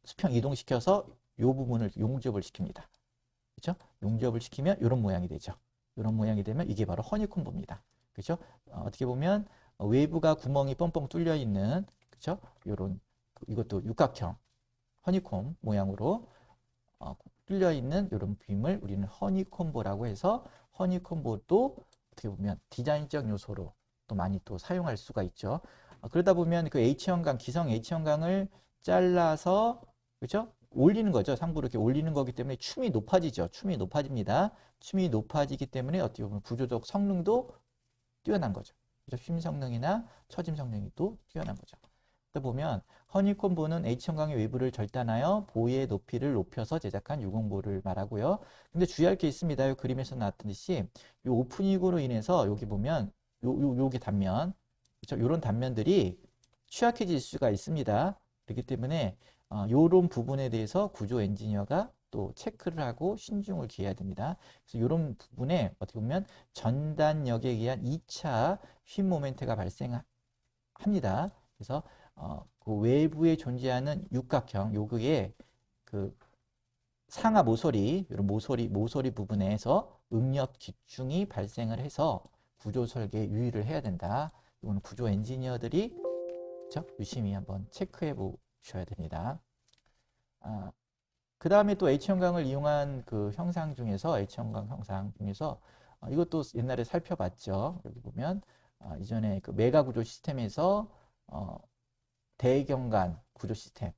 수평 이동시켜서 이 부분을 용접을 시킵니다. 그렇죠? 용접을 시키면 이런 모양이 되죠. 이런 모양이 되면 이게 바로 허니콤보입니다. 그렇죠? 어떻게 보면 외부가 구멍이 뻥뻥 뚫려 있는 그렇죠? 이것도 육각형 허니콤 모양으로 뚫려 있는 이런 빔을 우리는 허니콤보라고 해서 허니콤보도 어떻게 보면 디자인적 요소로 또 많이 또 사용할 수가 있죠. 그러다 보면 그 H형강, 기성 H형강을 잘라서 그렇죠? 올리는 거죠. 상부로 이렇게 올리는 거기 때문에 춤이 높아지죠. 춤이 높아집니다. 춤이 높아지기 때문에 어떻게 보면 구조적 성능도 뛰어난 거죠. 그렇죠? 쉼 성능이나 처짐 성능이 또 뛰어난 거죠. 또 보면 허니콤보는 H형강의 외부를 절단하여 보의 높이를 높여서 제작한 유공보를 말하고요. 근데 주의할 게 있습니다. 이 그림에서 나왔듯이 이 오프닝으로 인해서 여기 보면 요게 단면, 그렇죠? 이런 단면들이 취약해질 수가 있습니다. 그렇기 때문에 이런 부분에 대해서 구조 엔지니어가 또 체크를 하고 신중을 기해야 됩니다. 그래서 이런 부분에 어떻게 보면 전단력에 의한 2차 휨 모멘트가 발생합니다. 그래서 그 외부에 존재하는 육각형 요거에 그 상하 모서리 이런 모서리 부분에서 응력 기충이 발생을 해서 구조 설계에 유의를 해야 된다. 이건 구조 엔지니어들이 그렇죠? 유심히 한번 체크해 보셔야 됩니다. 그 다음에 또 H형광을 이용한 그 형상 중에서 H형광 형상 중에서 이것도 옛날에 살펴봤죠. 여기 보면 이전에 그 메가 구조 시스템에서 대경관 구조 시스템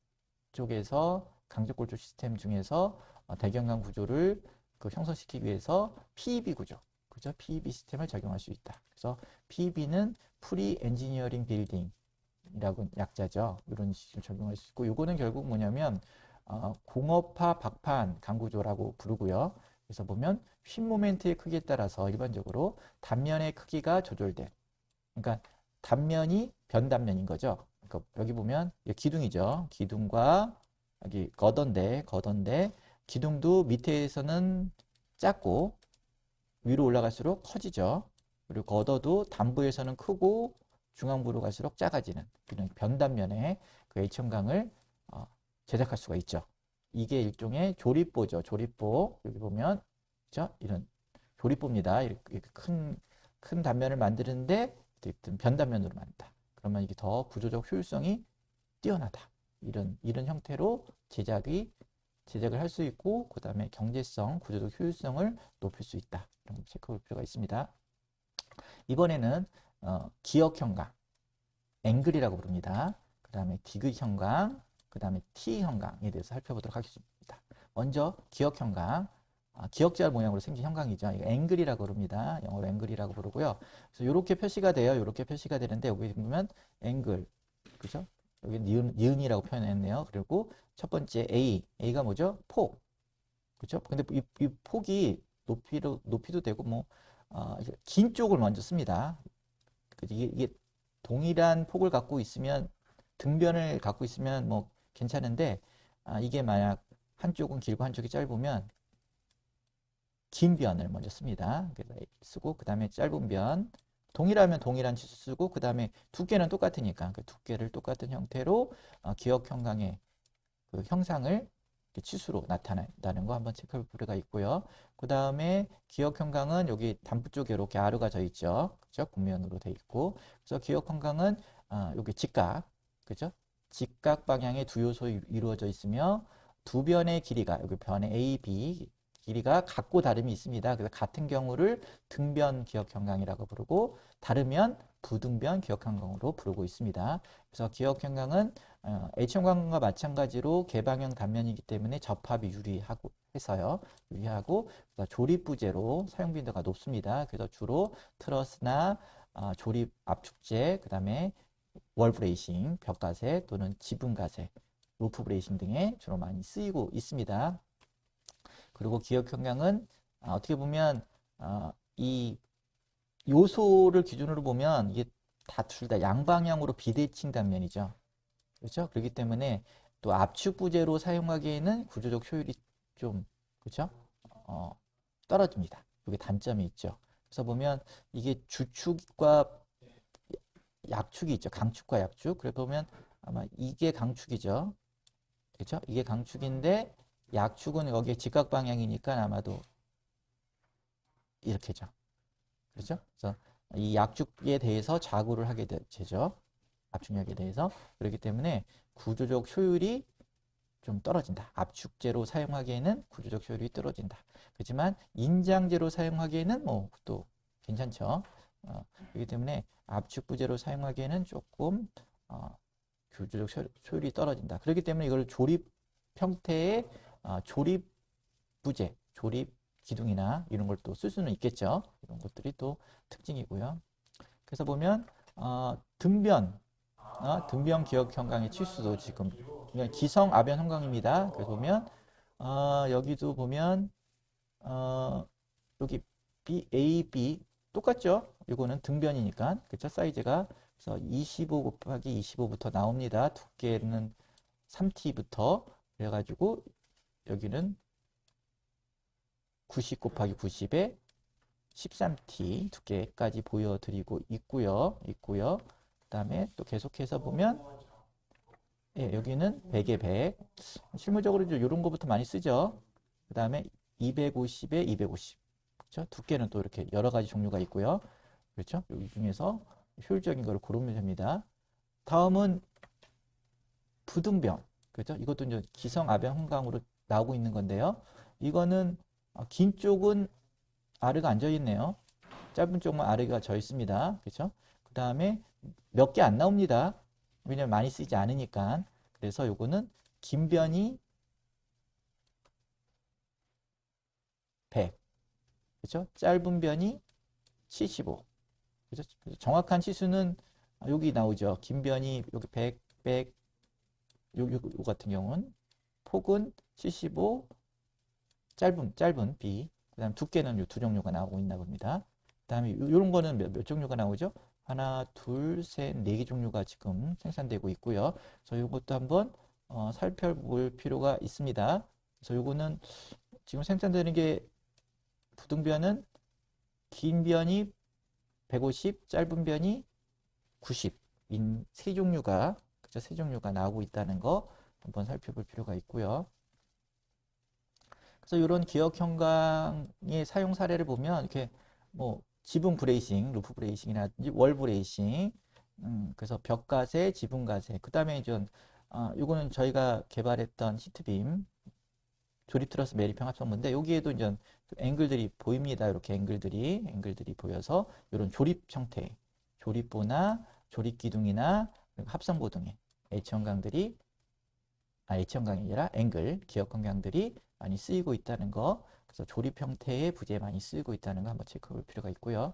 쪽에서 강제골조 시스템 중에서 대경관 구조를 그 형성시키기 위해서 PEB 구조, 그죠? PEB 시스템을 적용할 수 있다. 그래서 PEB는 프리 엔지니어링 빌딩이라고 약자죠. 이런 식으로 적용할 수 있고, 이거는 결국 뭐냐면 공업화 박판 강구조라고 부르고요. 그래서 보면 휨 모멘트의 크기에 따라서 일반적으로 단면의 크기가 조절된, 그러니까 단면이 변단면인 거죠. 그러니까 여기 보면 기둥이죠. 기둥과 여기 거던데 기둥도 밑에서는 작고 위로 올라갈수록 커지죠. 그리고 걷어도 단부에서는 크고 중앙부로 갈수록 작아지는 이런 변단면의 그 H형광을 제작할 수가 있죠. 이게 일종의 조립보죠. 조립보. 여기 보면 그죠? 이런 조립보입니다. 이렇게 큰 단면을 만드는데 변단면으로 만든다. 그러면 이게 더 구조적 효율성이 뛰어나다. 이런 형태로 제작을 할 수 있고, 그 다음에 경제성, 구조적 효율성을 높일 수 있다. 이런 걸 체크할 필요가 있습니다. 이번에는 기역형광, 앵글이라고 부릅니다. 그 다음에 디귿형광, 그 다음에 T형광에 대해서 살펴보도록 하겠습니다. 먼저 기역형광, 기역자 모양으로 생긴 형광이죠. 이거 앵글이라고 부릅니다. 영어로 앵글이라고 부르고요. 그래서 이렇게 표시가 돼요. 이렇게 표시가 되는데 여기 보면 앵글, 그죠? 여기 니은이라고 표현했네요. 그리고 첫 번째 A가 뭐죠? 폭, 그죠? 근데 이 폭이 높이도 되고 뭐 긴 쪽을 먼저 씁니다. 이게 동일한 폭을 갖고 있으면 등변을 갖고 있으면 뭐 괜찮은데 이게 만약 한쪽은 길고 한쪽이 짧으면 긴 변을 먼저 씁니다. 그래서 쓰고 그 다음에 짧은 변, 동일하면 동일한 치수 쓰고 그 다음에 두께는 똑같으니까 그 두께를 똑같은 형태로 기역형광의 그 형상을 치수로 나타낸다는 거 한번 체크할 필요가 있고요. 그 다음에 기역형광은 여기 단부 쪽에 이렇게 아르가 있죠. 그죠? 곡면으로 돼 있고. 그래서 기역형광은 여기 직각, 그죠? 직각 방향의 두 요소 이루어져 있으며 두 변의 길이가 여기 변의 A, B 길이가 같고 다름이 있습니다. 그래서 같은 경우를 등변 기역형광이라고 부르고 다르면 부등변 기역형광으로 부르고 있습니다. 그래서 기역형광은 H형광과 마찬가지로 개방형 단면이기 때문에 접합이 유리하고 해서요. 유리하고 조립 부재로 사용 빈도가 높습니다. 그래서 주로 트러스나 조립 압축재, 그 다음에 월 브레이싱, 벽가세 또는 지붕 가세, 루프 브레이싱 등에 주로 많이 쓰이고 있습니다. 그리고 기역형광은 어떻게 보면 이 요소를 기준으로 보면 이게 둘 다 양방향으로 비대칭 단면이죠. 그렇죠? 그렇기 때문에 또 압축 부재로 사용하기에는 구조적 효율이 좀 그렇죠? 떨어집니다. 이게 단점이 있죠. 그래서 보면 이게 주축과 약축이 있죠. 강축과 약축. 그래 보면 아마 이게 강축이죠. 그렇죠? 이게 강축인데 약축은 여기에 직각 방향이니까 아마도 이렇게죠. 그렇죠? 그래서 이 약축에 대해서 자구를 하게 되죠. 압축력에 대해서. 그렇기 때문에 구조적 효율이 좀 떨어진다. 압축재로 사용하기에는 구조적 효율이 떨어진다. 그렇지만 인장재로 사용하기에는 뭐 또 괜찮죠. 그렇기 때문에 압축 부재로 사용하기에는 조금 구조적 효율이 떨어진다. 그렇기 때문에 이걸 조립 형태의 조립 부재, 조립 기둥이나 이런 걸 또 쓸 수는 있겠죠. 이런 것들이 또 특징이고요. 그래서 보면 등변 기역형광의 치수도 지금 기성 아변 형광입니다. 그래서 보면 여기도 보면 여기 A, B 똑같죠? 이거는 등변이니까 그쵸? 사이즈가 그래서 25 곱하기 25부터 나옵니다. 두께는 3T부터 그래가지고 여기는 90 곱하기 90에 13T 두께까지 보여드리고 있고요. 그 다음에 또 계속해서 보면 예, 여기는 100에 100 실무적으로 이런 거부터 많이 쓰죠. 그 다음에 250에 250 그렇죠? 두께는 또 이렇게 여러 가지 종류가 있고요. 그렇죠? 여기 중에서 효율적인 걸 고르면 됩니다. 다음은 부등변. 그렇죠? 이것도 이제 기성 아변 혼강으로 나오고 있는 건데요. 이거는 긴 쪽은 아르가 안 져 있네요. 짧은 쪽만 아르가 져 있습니다. 그렇죠? 그 다음에 몇 개 안 나옵니다. 왜냐면 많이 쓰지 않으니까. 그래서 요거는 긴 변이 100. 그렇죠? 짧은 변이 75. 그렇죠? 정확한 치수는 여기 나오죠. 긴 변이 여기 100, 100, 요 같은 경우는 폭은 75, 짧은 B. 그다음 두께는 요 두 종류가 나오고 있나 봅니다. 그다음에 요런 거는 몇 종류가 나오죠? 하나, 둘, 셋, 네 개 종류가 지금 생산되고 있고요. 그래서 요것도 한번 살펴볼 필요가 있습니다. 그래서 요거는 지금 생산되는 게 부등변은 긴 변이 150, 짧은 변이 90인 세 종류가 그죠? 세 종류가 나오고 있다는 거 한번 살펴볼 필요가 있고요. 그래서 이런 기억 형광의 사용 사례를 보면 이렇게 뭐 지붕 브레이싱, 루프 브레이싱이라든지 월 브레이싱, 그래서 벽가세, 지붕 가세. 그다음에 좀 요거는 저희가 개발했던 시트빔 조립 트러스 매립형 합성문인데 여기에도 이제 앵글들이 보입니다. 이렇게 앵글들이 보여서 이런 조립 형태, 조립부나 조립 기둥이나 합성부 등의 H형광들이 H형광이 아니라 앵글, 기억 형광들이 많이 쓰이고 있다는 거. 그래서 조립 형태의 부재에 많이 쓰이고 있다는 거 한번 체크해 볼 필요가 있고요.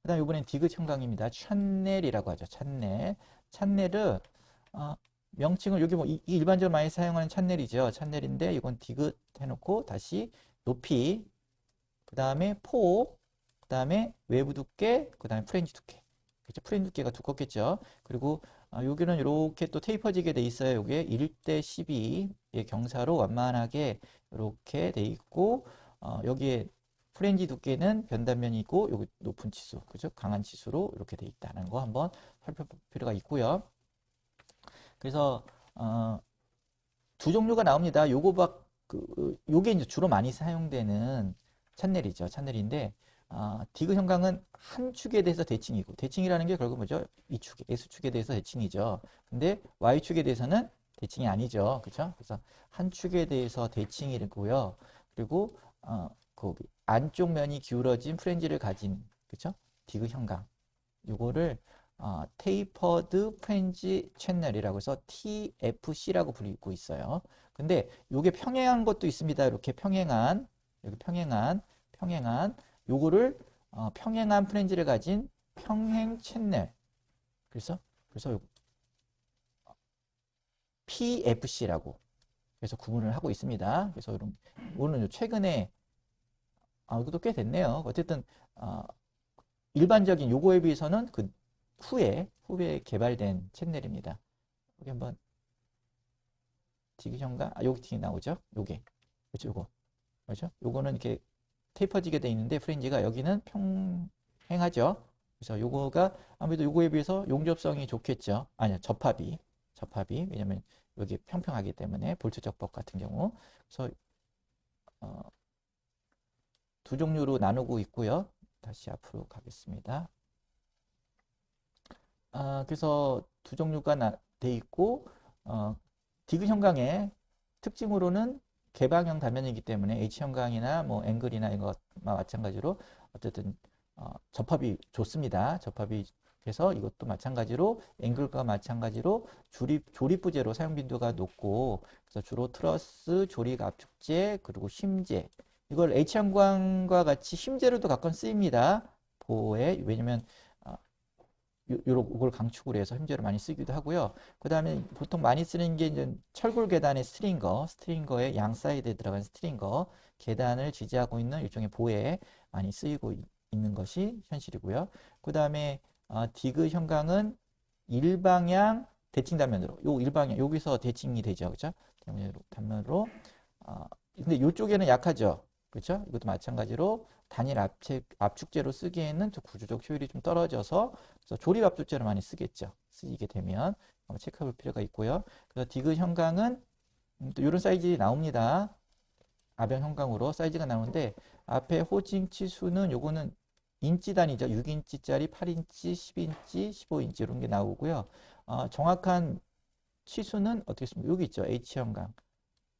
그 다음 이번엔 디귿 형광입니다. 찬넬이라고 하죠. 찬넬. 찬넬은 명칭을 여기 뭐 일반적으로 많이 사용하는 찬넬이죠. 찬넬인데 이건 디귿 해놓고 다시 높이, 그 다음에 폭, 그 다음에 외부 두께, 그 다음에 프렌지 두께. 그렇죠? 프렌지 두께가 두껍겠죠. 그리고 여기는 이렇게 또 테이퍼지게 돼 있어요. 이게 1대 12의 경사로 완만하게 이렇게 돼 있고 여기에 프렌지 두께는 변단면이 있고 여기 높은 치수, 그죠? 강한 치수로 이렇게 돼 있다는 거 한번 살펴볼 필요가 있고요. 그래서 두 종류가 나옵니다. 요게 이제 주로 많이 사용되는 찬넬이죠. 찬넬인데 디귿 형광은 한 축에 대해서 대칭이고 대칭이라는 게 결국 뭐죠? 이 축, S축에 대해서 대칭이죠. 근데 Y축에 대해서는 대칭이 아니죠. 그렇죠? 그래서 한 축에 대해서 대칭이고요. 그리고 거기 안쪽 면이 기울어진 프렌지를 가진 그렇죠? 디귿 형광. 요거를 테이퍼드 프렌지 채널이라고 해서 TFC라고 불리고 있어요. 근데 요게 평행한 것도 있습니다. 이렇게 평행한, 여기 평행한, 요거를 평행한 프렌지를 가진 평행 채널. 그래서 PFC라고 그래서 구분을 하고 있습니다. 그래서 오늘 최근에 이것도 꽤 됐네요. 어쨌든 일반적인 요거에 비해서는 그 후에 개발된 채널입니다. 여기 한번 디귿형광 여기 뒤에 나오죠? 요게 그렇죠? 요거 그렇죠? 요거는 이렇게 테이퍼지게 돼 있는데 프렌지가 여기는 평행하죠. 그래서 요거가 아무래도 요거에 비해서 용접성이 좋겠죠. 아니야 접합이 왜냐면 여기 평평하기 때문에 볼트 접법 같은 경우 그래서 두 종류로 나누고 있고요. 다시 앞으로 가겠습니다. 그래서 두 종류가 돼 있고 디귿 형광의 특징으로는 개방형 단면이기 때문에 H 형광이나 뭐 앵글이나 이거 마찬가지로 어쨌든 접합이 좋습니다. 접합이 그래서 이것도 마찬가지로 앵글과 마찬가지로 조립 부재로 사용 빈도가 높고 그래서 주로 트러스, 조립 압축재 그리고 심재 이걸 H 형광과 같이 심재로도 가끔 쓰입니다. 보호에 왜냐면 요걸 강축으로 해서 힘재로 많이 쓰기도 하고요. 그 다음에 보통 많이 쓰는 게 이제 철골 계단의 스트링거의 양 사이드에 들어간 스트링거, 계단을 지지하고 있는 일종의 보에 많이 쓰이고 있는 것이 현실이고요. 그 다음에 디귿 형광은 일방향 대칭 단면으로, 요 일방향 여기서 대칭이 되죠, 그렇죠? 단면으로. 근데 이쪽에는 약하죠, 그렇죠? 이것도 마찬가지로 단일 압축재로 쓰기에는 구조적 효율이 좀 떨어져서 그래서 조립 압축재를 많이 쓰게 되면 한번 체크해 볼 필요가 있고요. 그래서 디귿 형광은 또 이런 사이즈 나옵니다. 아변 형광으로 사이즈가 나오는데 앞에 호징 치수는 요거는 인치 단위죠. 6인치짜리, 8인치, 10인치, 15인치 이런 게 나오고요. 정확한 치수는 어떻게 씁니까? 여기 있죠. H형광.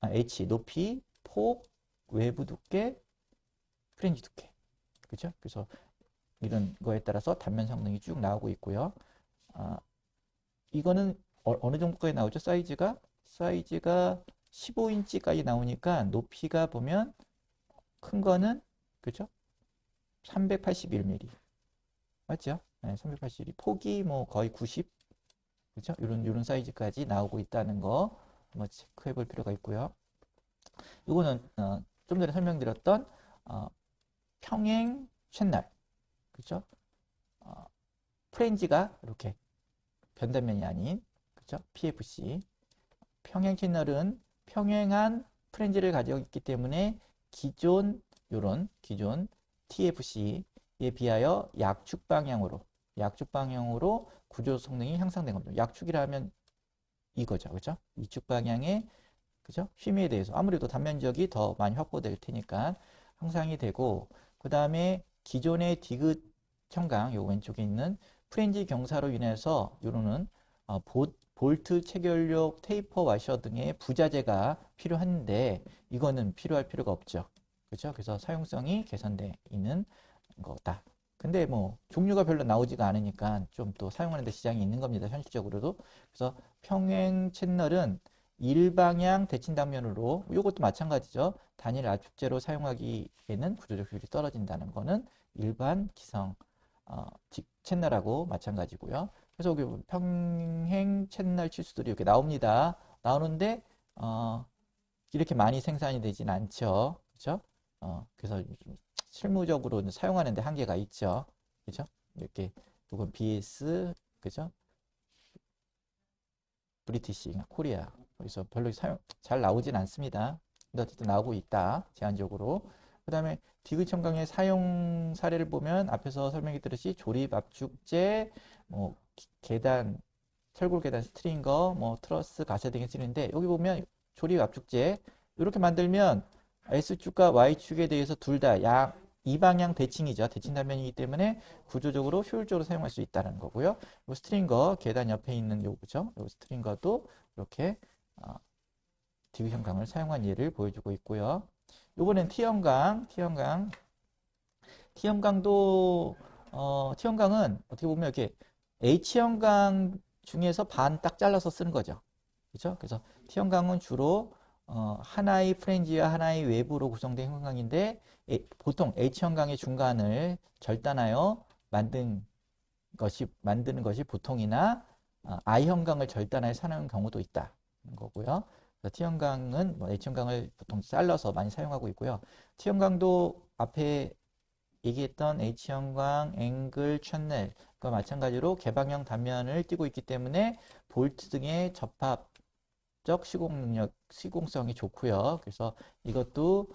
H 높이, 폭, 외부 두께, 프렌지 두께. 그죠? 그래서 이런 거에 따라서 단면 성능이 쭉 나오고 있고요. 이거는 어느 정도까지 나오죠? 사이즈가 15인치까지 나오니까 높이가 보면 큰 거는 그죠? 381mm. 맞죠? 네, 381mm. 폭이 뭐 거의 90. 그죠? 이런 사이즈까지 나오고 있다는 거 한번 체크해 볼 필요가 있고요. 이거는 좀 전에 설명드렸던 평행 채널. 그죠? 프렌지가 이렇게 변단면이 아닌 그죠? PFC. 평행 채널은 평행한 프렌지를 가지고 있기 때문에 기존 TFC에 비하여 약축 방향으로 구조 성능이 향상된 겁니다. 약축이라면 이거죠. 그죠? 이축 방향의 그죠? 쉼에 대해서 아무래도 단면적이 더 많이 확보될 테니까 향상이 되고 그다음에 기존의 디귿 형광 요 왼쪽에 있는 프렌지 경사로 인해서 요로는 볼트 체결력 테이퍼 와셔 등의 부자재가 필요한데 이거는 필요할 필요가 없죠. 그렇죠? 그래서 사용성이 개선되어 있는 거다. 근데 뭐 종류가 별로 나오지가 않으니까 좀 또 사용하는 데 시장이 있는 겁니다. 현실적으로도. 그래서 평행 채널은 일방향 대칭 단면으로 이것도 마찬가지죠. 단일 압축재로 사용하기에는 구조적 효율이 떨어진다는 거는 일반 기성 채널하고 마찬가지고요. 그래서 여기 평행 채널 치수들이 이렇게 나옵니다. 나오는데 이렇게 많이 생산이 되진 않죠. 그렇죠? 그래서 실무적으로 사용하는데 한계가 있죠. 그렇죠? 이렇게 이건 BS 그죠? 브리티시 코리아 그래서 별로 잘 나오진 않습니다. 근데 어쨌든 나오고 있다. 제한적으로. 그 다음에 디귿 청강의 사용 사례를 보면 앞에서 설명해 드렸듯이 조립 압축재, 뭐 계단, 철골 계단 스트링거, 뭐 트러스, 가세 등에 쓰는데 여기 보면 조립 압축재 이렇게 만들면 S축과 Y축에 대해서 둘 다 이방향 대칭이죠. 대칭 단면이기 때문에 구조적으로 효율적으로 사용할 수 있다는 거고요. 이 스트링거 계단 옆에 있는 요거죠. 요 스트링거도 이렇게 디귿 형광을 사용한 예를 보여주고 있고요. 요번엔 T형광도 T형광은 어떻게 보면 이렇게 H형광 중에서 반 딱 잘라서 쓰는 거죠. 그렇죠? 그래서 T형광은 주로 하나의 프렌지와 하나의 외부로 구성된 형광인데 보통 H형광의 중간을 절단하여 만드는 것이 보통이나 I형광을 절단하여 사는 경우도 있다는 거고요. T형광은 뭐 H형광을 보통 잘라서 많이 사용하고 있고요. T형광도 앞에 얘기했던 H형광, 앵글, 채널과 마찬가지로 개방형 단면을 띠고 있기 때문에 볼트 등의 접합적 시공성이 좋고요. 그래서 이것도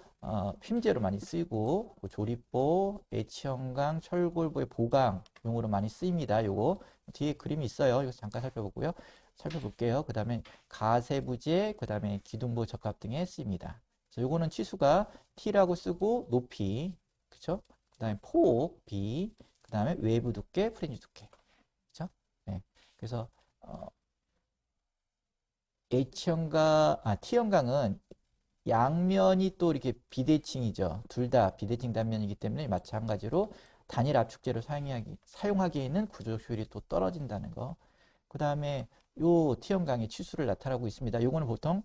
휨제로 많이 쓰이고 조립보, H형광, 철골보의 보강용으로 많이 쓰입니다. 요거 뒤에 그림이 있어요. 이거 잠깐 살펴볼게요. 그 다음에 가세부재, 그 다음에 기둥보 접합 등에 쓰입니다. 그래서 요거는 치수가 T라고 쓰고 높이, 그쵸? 그 다음에 폭, B, 그 다음에 외부 두께, 프렌지 두께. 그쵸? 네. 그래서, T형광은 양면이 또 이렇게 비대칭이죠. 둘 다 비대칭 단면이기 때문에 마찬가지로 단일 압축재를 사용하기에는 구조적 효율이 또 떨어진다는 거. 그 다음에 요 T형광의 치수를 나타내고 있습니다. 요거는 보통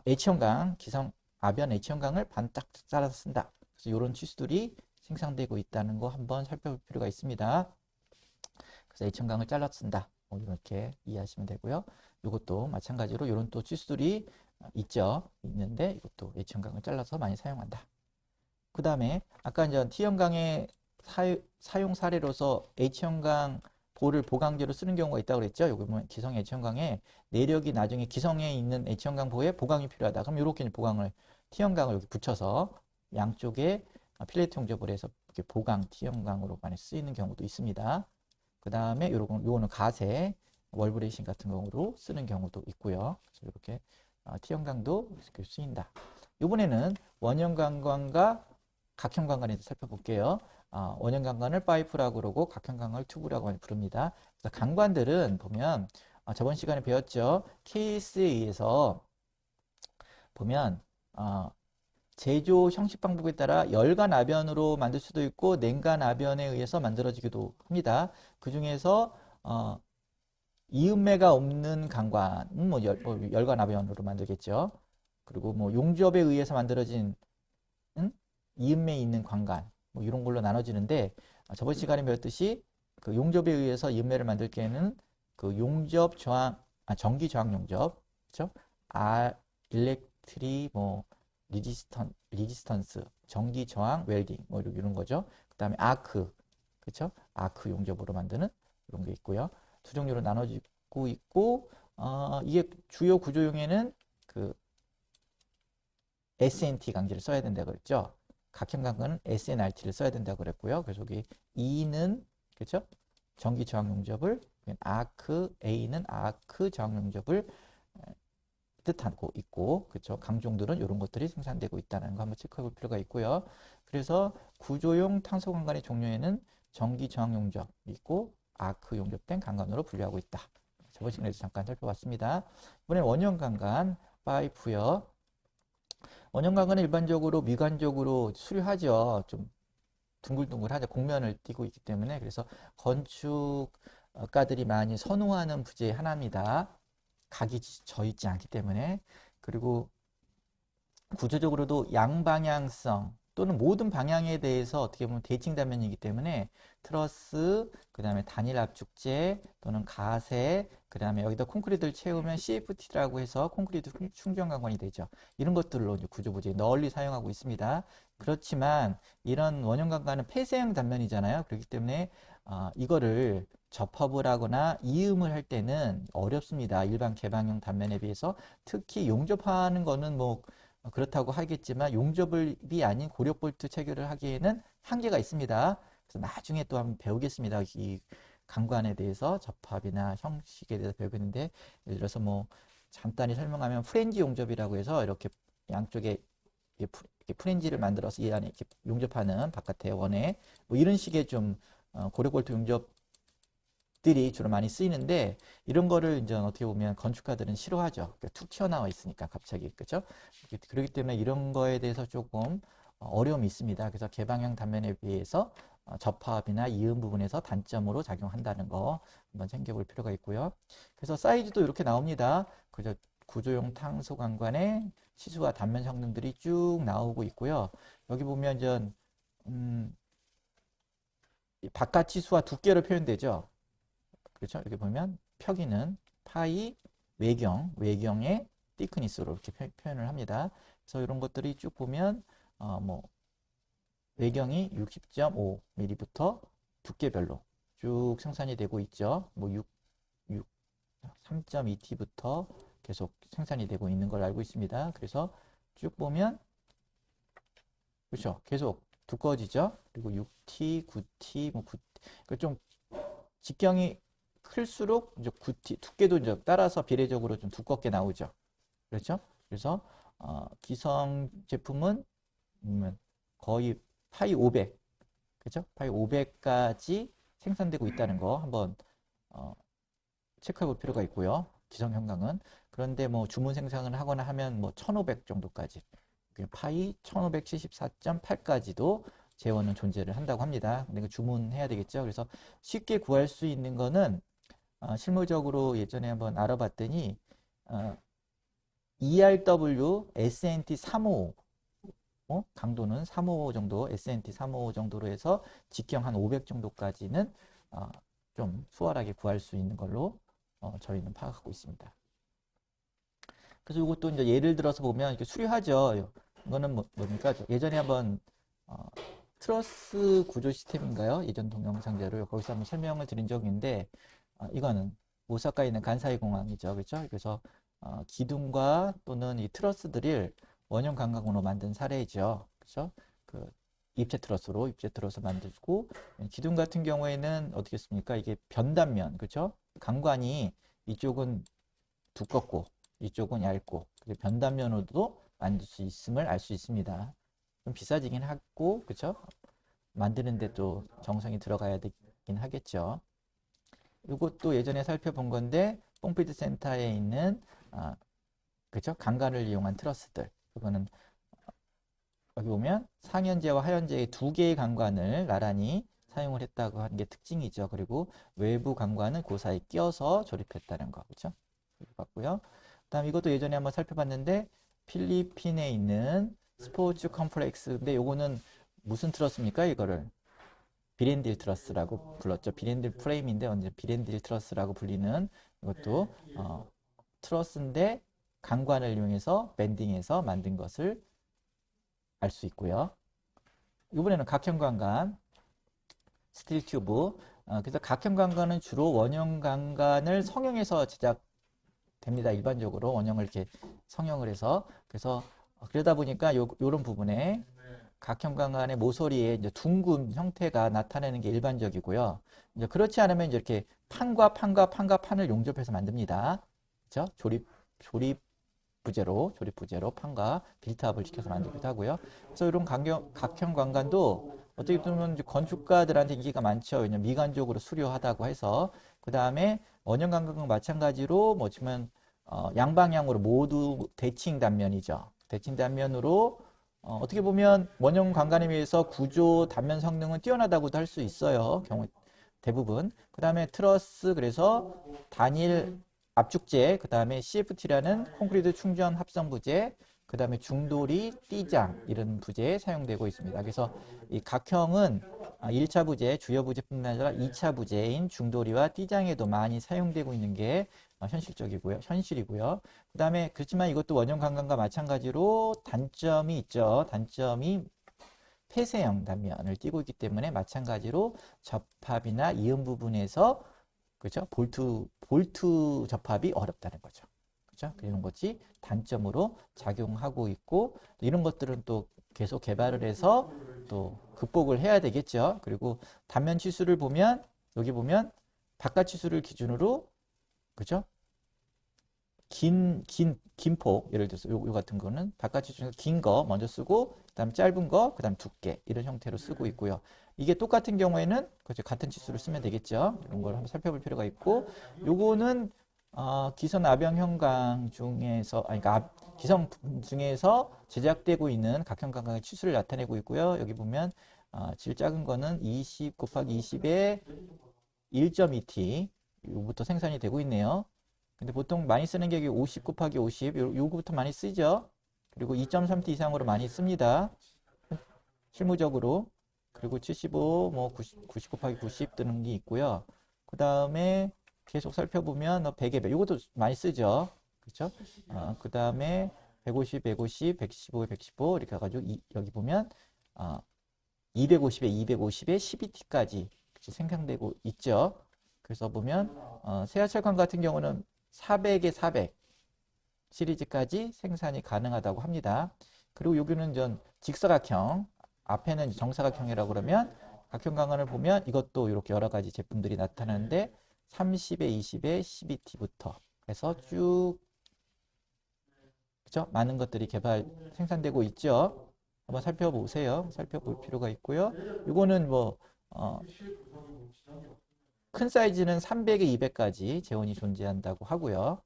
H형광, 기성 아변 H형광을 반딱 잘라서 쓴다. 그래서 이런 치수들이 생산되고 있다는 거 한번 살펴볼 필요가 있습니다. 그래서 H형광을 잘라서 쓴다. 뭐 이렇게 이해하시면 되고요. 이것도 마찬가지로 이런 또 치수들이 있는데 이것도 H형광을 잘라서 많이 사용한다. 그 다음에 아까 이제 T형광의 사용 사례로서 H형광 볼을 보강제로 쓰는 경우가 있다고 그랬죠. 여기 보면 기성 H형광에 내력이 나중에 기성에 있는 H형광 보에 보강이 필요하다. 그럼 이렇게 T형광을 여기 붙여서 양쪽에 필레트 용접을 해서 이렇게 보강 T형광으로 많이 쓰이는 경우도 있습니다. 그 다음에 요거는 가세 월브레이싱 같은 경우로 쓰는 경우도 있고요. 그래서 이렇게 T형광도 이렇게 쓰인다. 이번에는 원형광광과 각형광광에 대해서 살펴볼게요. 원형 강관을 파이프라고 그러고 각형 강관을 튜브라고 많이 부릅니다. 그래서 강관들은 보면 저번 시간에 배웠죠. 케이스에 의해서 보면 제조 형식 방법에 따라 열간 아변으로 만들 수도 있고 냉간 아변에 의해서 만들어지기도 합니다. 그 중에서 이음매가 없는 강관은 뭐 열간 아변으로 만들겠죠. 그리고 뭐 용접에 의해서 만들어진 이음매 있는 강관 뭐 이런 걸로 나눠지는데 저번 시간에 배웠듯이 그 용접에 의해서 이음매를 만들 때에는 그 용접 저항 전기 저항 용접 그렇죠? 일렉트리 뭐 리지스턴스 전기 저항 웰딩 뭐 이런 거죠. 그다음에 아크 그렇죠? 아크 용접으로 만드는 이런 게 있고요. 두 종류로 나눠지고 있고 이게 주요 구조용에는 그 SNT 강제를 써야 된다고 그랬죠. 각형 강관은 SNRT를 써야 된다고 그랬고요. 그래서 여기 E는 그렇죠? 전기 저항 용접을 아크 A는 아크 저항 용접을 뜻하고 있고 그렇죠. 강종들은 이런 것들이 생산되고 있다는 거 한번 체크해 볼 필요가 있고요. 그래서 구조용 탄소 강관의 종류에는 전기 저항 용접이 있고 아크 용접된 강관으로 분류하고 있다. 저번 시간에도 잠깐 살펴봤습니다. 이번엔 원형 강관 파이프요. 원형 강관은 일반적으로 미관적으로 수류하죠. 좀 둥글둥글하죠. 곡면을 띠고 있기 때문에 그래서 건축가들이 많이 선호하는 부재의 하나입니다. 각이 져 있지 않기 때문에 그리고 구조적으로도 양방향성 또는 모든 방향에 대해서 어떻게 보면 대칭 단면이기 때문에 트러스, 그 다음에 단일 압축재 또는 가세, 그 다음에 여기다 콘크리트를 채우면 CFT라고 해서 콘크리트 충전 강관이 되죠. 이런 것들로 이제 구조 부재에 널리 사용하고 있습니다. 그렇지만 이런 원형 강관은 폐쇄형 단면이잖아요. 그렇기 때문에 이거를 접합을 하거나 이음을 할 때는 어렵습니다. 일반 개방형 단면에 비해서 특히 용접하는 거는 뭐 그렇다고 하겠지만 용접이 아닌 고력볼트 체결을 하기에는 한계가 있습니다. 그래서 나중에 또 한번 배우겠습니다. 이 강관에 대해서 접합이나 형식에 대해서 배우겠는데 예를 들어서 뭐 간단히 설명하면 프렌지 용접이라고 해서 이렇게 양쪽에 이렇게 프렌지를 만들어서 이 안에 이렇게 용접하는 바깥에 원에 뭐 이런 식의 좀 고력볼트 용접들이 주로 많이 쓰이는데 이런 거를 이제 어떻게 보면 건축가들은 싫어하죠. 그러니까 툭 튀어나와 있으니까 갑자기 그렇죠? 그렇기 때문에 이런 거에 대해서 조금 어려움이 있습니다. 그래서 개방형 단면에 비해서 접합이나 이음 부분에서 단점으로 작용한다는 거 한번 챙겨볼 필요가 있고요. 그래서 사이즈도 이렇게 나옵니다. 그래서 구조용 탄소관관의 치수와 단면 성능들이 쭉 나오고 있고요. 여기 보면 이제 바깥 치수와 두께로 표현되죠. 그렇죠? 이렇게 보면 표기는 파이 외경의 thickness로 이렇게 표현을 합니다. 그래서 이런 것들이 쭉 보면 뭐 외경이 60.5mm부터 두께별로 쭉 생산이 되고 있죠. 뭐 3.2T부터 계속 생산이 되고 있는 걸 알고 있습니다. 그래서 쭉 보면 그렇죠. 계속 두꺼워지죠. 그리고 6T, 9T, 뭐 9T. 좀 직경이 클수록 이제 9T 두께도 이제 따라서 비례적으로 좀 두껍게 나오죠. 그렇죠? 그래서 기성 제품은 거의 파이 500, 그렇죠? 파이 500까지 생산되고 있다는 거 한번 체크해 볼 필요가 있고요. 기성 형광은. 그런데 뭐 주문 생산을 하거나 하면 뭐 1500 정도까지 파이 1574.8까지도 재원은 존재를 한다고 합니다. 근데 그 주문해야 되겠죠. 그래서 쉽게 구할 수 있는 거는 실무적으로 예전에 한번 알아봤더니 ERW SNT 355 강도는 355 정도 SNT 355 정도로 해서 직경 한 500 정도까지는 좀 수월하게 구할 수 있는 걸로 저희는 파악하고 있습니다. 그래서 이것도 이제 예를 들어서 보면 이렇게 수리하죠. 이거는 뭡니까? 예전에 한번 트러스 구조 시스템인가요? 예전 동영상제로 거기서 한번 설명을 드린 적이 있는데 이거는 오사카에 있는 간사이 공항이죠. 그렇죠? 그래서 기둥과 또는 이 트러스들을 원형 강강으로 만든 사례죠. 그렇죠? 그 입체 트러스로 만들고 기둥 같은 경우에는 어떻게 습니까? 이게 변단면, 그렇죠? 강관이 이쪽은 두껍고 이쪽은 얇고 변단면으로도 만들 수 있음을 알 수 있습니다. 좀 비싸지긴 하고, 그렇죠? 만드는데 또 정성이 들어가야 되긴 하겠죠. 이것도 예전에 살펴본 건데 뽕피드 센터에 있는 그죠? 강간을 이용한 트러스들. 그거는 여기 보면 상현제와 하현제의 두 개의 강관을 나란히 사용을 했다고 하는 게 특징이죠. 그리고 외부 강관은 그 사이에 끼어서 조립했다는 거. 그렇죠? 봤고요. 그다음 이것도 예전에 한번 살펴봤는데 필리핀에 있는 스포츠 컴플렉스인데 요거는 무슨 트러스입니까? 이거를 비렌딜 트러스라고 불렀죠. 비렌딜 프레임인데 언제 비렌딜 트러스라고 불리는 이것도 트러스인데 강관을 이용해서 밴딩해서 만든 것을 알 수 있고요. 이번에는 각형 강관, 스틸 튜브. 그래서 각형 강관은 주로 원형 강관을 성형해서 제작됩니다. 일반적으로 원형을 이렇게 성형을 해서. 그래서 그러다 보니까 요런 부분에 각형 강관의 모서리에 이제 둥근 형태가 나타내는 게 일반적이고요. 이제 그렇지 않으면 이제 이렇게 판과 판을 용접해서 만듭니다. 그렇죠? 조립 부재로 판과 빌트업을 시켜서 만들기도 하고요. 그래서 이런 각형 관관도 어떻게 보면 건축가들한테 인기가 많죠. 왜냐면 미관적으로 수려하다고 해서. 그 다음에 원형 관관과 마찬가지로 뭐 지금 양방향으로 모두 대칭 단면이죠. 대칭 단면으로 어떻게 보면 원형 관관에 비해서 구조 단면 성능은 뛰어나다고도 할 수 있어요. 경우 대부분. 그 다음에 트러스, 그래서 단일 압축재, 그 다음에 CFT라는 콘크리트 충전 합성 부재, 그 다음에 중도리, 띠장 이런 부재에 사용되고 있습니다. 그래서 이 각형은 1차 부재, 주요 부재뿐만 아니라 2차 부재인 중도리와 띠장에도 많이 사용되고 있는 게 현실이고요. 그 다음에 그렇지만 이것도 원형 관관과 마찬가지로 단점이 있죠. 단점이 폐쇄형 단면을 띄고 있기 때문에 마찬가지로 접합이나 이음 부분에서 그죠? 볼트 접합이 어렵다는 거죠. 그죠? 그런 것이 단점으로 작용하고 있고, 이런 것들은 또 계속 개발을 해서 또 극복을 해야 되겠죠. 그리고 단면 치수를 보면, 여기 보면 바깥 치수를 기준으로, 그죠? 긴 폭, 예를 들어서 요 같은 거는 바깥 치수에서 긴 거 먼저 쓰고, 그 다음 짧은 거, 그 다음 두께, 이런 형태로 쓰고 있고요. 이게 똑같은 경우에는 그렇죠, 같은 치수를 쓰면 되겠죠. 이런 걸 한번 살펴볼 필요가 있고, 요거는 기성 압형 형광 중에서 그러니까 기성 중에서 제작되고 있는 각형 강광의 치수를 나타내고 있고요. 여기 보면 제일 작은 거는 20 곱하기 20의 1.2t 요부터 생산이 되고 있네요. 근데 보통 많이 쓰는 게 50 곱하기 50 요거부터 많이 쓰죠. 그리고 2.3t 이상으로 많이 씁니다. 실무적으로. 그리고 75, 뭐 90 곱하기 90 뜨는 게 있고요. 그 다음에 계속 살펴보면 100의 100, 이것도 많이 쓰죠. 그렇죠? 그 다음에 150, 150, 115, 115 이렇게 해가지고 여기 보면 250에 250에 12T까지 생산되고 있죠. 그래서 보면 세아철강 같은 경우는 400에 400 시리즈까지 생산이 가능하다고 합니다. 그리고 여기는 전 직사각형, 앞에는 정사각형이라고 그러면 각형 강관을 보면 이것도 이렇게 여러 가지 제품들이 나타나는데 30에 20에 12T부터 해서 쭉 그죠? 많은 것들이 생산되고 있죠. 한번 살펴보세요. 살펴볼 필요가 있고요. 이거는 뭐 큰 사이즈는 300에 200까지 재원이 존재한다고 하고요.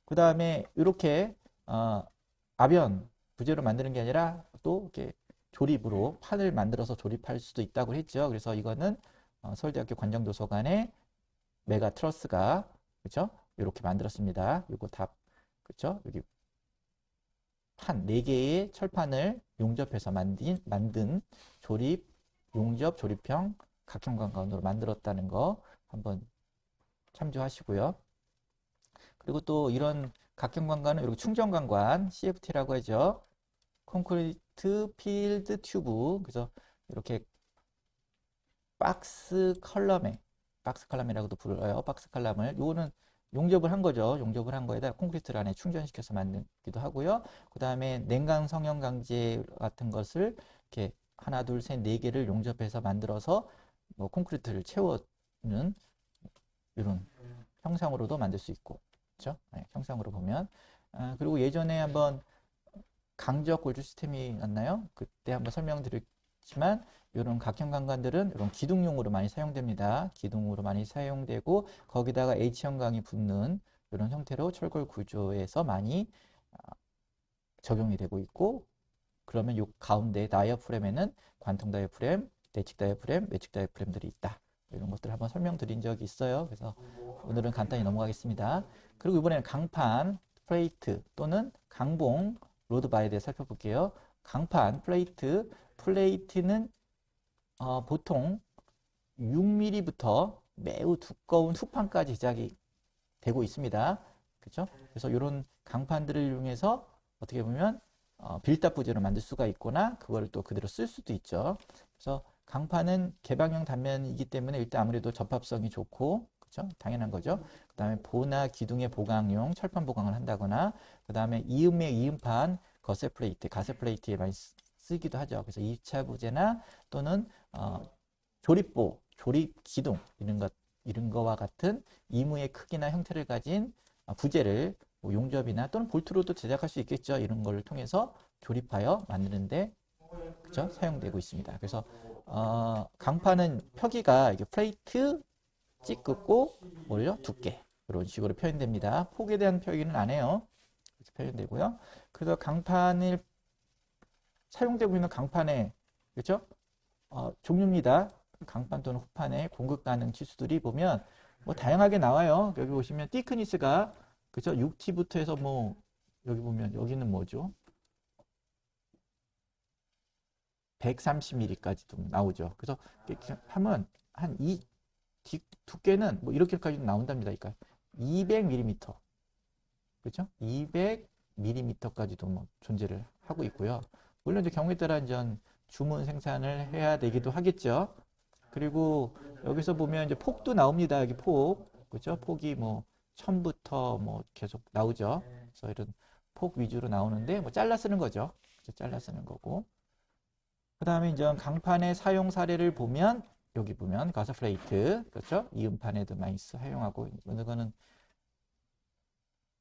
그 다음에 이렇게 아변 부재로 만드는 게 아니라 또 이렇게 조립으로 판을 만들어서 조립할 수도 있다고 했죠. 그래서 이거는 서울대학교 관정도서관의 메가 트러스가 그렇죠? 이렇게 만들었습니다. 이거 다 그렇죠? 여기 판 4개의 철판을 용접해서 만든 용접 조립형 각형 관관으로 만들었다는 거 한번 참조하시고요. 그리고 또 이런 각형 관관은 이렇게 충전 관관 CFT라고 하죠. 콘크리트 필드 튜브. 그래서 이렇게 박스 컬럼이라고도 불러요. 박스 컬럼을 요거는 용접을 한 거죠. 용접을 한 거에다 콘크리트를 안에 충전시켜서 만들기도 하고요. 그 다음에 냉각 성형 강제 같은 것을 이렇게 하나, 둘, 셋, 네 개를 용접해서 만들어서 뭐 콘크리트를 채워는 이런 형상으로도 만들 수 있고, 그렇죠? 네, 형상으로 보면. 그리고 예전에 한번 강적 골조 시스템이 났나요? 그때 한번 설명드렸지 드렸지만 이런 각형 강관들은 이런 기둥용으로 많이 사용됩니다. 기둥으로 많이 사용되고 거기다가 H형 강이 붙는 이런 형태로 철골 구조에서 많이 적용이 되고 있고, 그러면 이 가운데 다이어프램에는 관통 다이어프램, 내측 다이어프램, 외측 다이어프램들이 있다. 이런 것들을 한번 설명드린 적이 있어요. 그래서 오늘은 간단히 넘어가겠습니다. 그리고 이번에는 강판, 플레이트 또는 강봉, 로드바에 대해 살펴볼게요. 강판, 플레이트는 보통 6mm부터 매우 두꺼운 후판까지 제작이 되고 있습니다. 그렇죠? 그래서 이런 강판들을 이용해서 어떻게 보면 빌탑 부재로 만들 수가 있거나 그거를 또 그대로 쓸 수도 있죠. 그래서 강판은 개방형 단면이기 때문에 일단 아무래도 접합성이 좋고, 그렇죠? 당연한 거죠. 그 다음에 보나 기둥의 보강용 철판 보강을 한다거나, 그 다음에 이음의 이음판 가세 플레이트에 많이 쓰기도 하죠. 그래서 2차 부재나 또는 조립보, 조립 기둥 이런 거와 같은 이무의 크기나 형태를 가진 부재를 뭐 용접이나 또는 볼트로도 제작할 수 있겠죠. 이런 걸 통해서 조립하여 만드는데, 그쵸? 사용되고 있습니다. 그래서 강판은 표기가 이게 플레이트 찌끄고 뭘요? 두께 이런 식으로 표현됩니다. 폭에 대한 표기는 안 해요. 이렇게 표현되고요. 그래서 강판을 사용되고 있는 강판의, 그렇죠? 종류입니다. 강판 또는 후판의 공급 가능 치수들이 보면 뭐 다양하게 나와요. 여기 보시면 티크니스가, 그죠? 6T부터 해서 뭐 여기 보면 여기는 뭐죠? 130mm까지도 나오죠. 그래서 이렇게 하면 한 이 두께는 뭐 이렇게까지 나온답니다. 그러니까 200mm, 그렇죠? 200mm까지도 뭐 존재를 하고 있고요. 물론 이제 경우에 따라 이제 주문 생산을 해야 되기도 하겠죠. 그리고 여기서 보면 이제 폭도 나옵니다. 여기 폭, 그렇죠? 폭이 뭐 1000부터 뭐 계속 나오죠. 그래서 이런 폭 위주로 나오는데 뭐 잘라 쓰는 거죠. 잘라 쓰는 거고. 그 다음에 이제 강판의 사용 사례를 보면 여기 보면 가스 플레이트, 그렇죠? 이음판에도 많이 사용하고, 이거는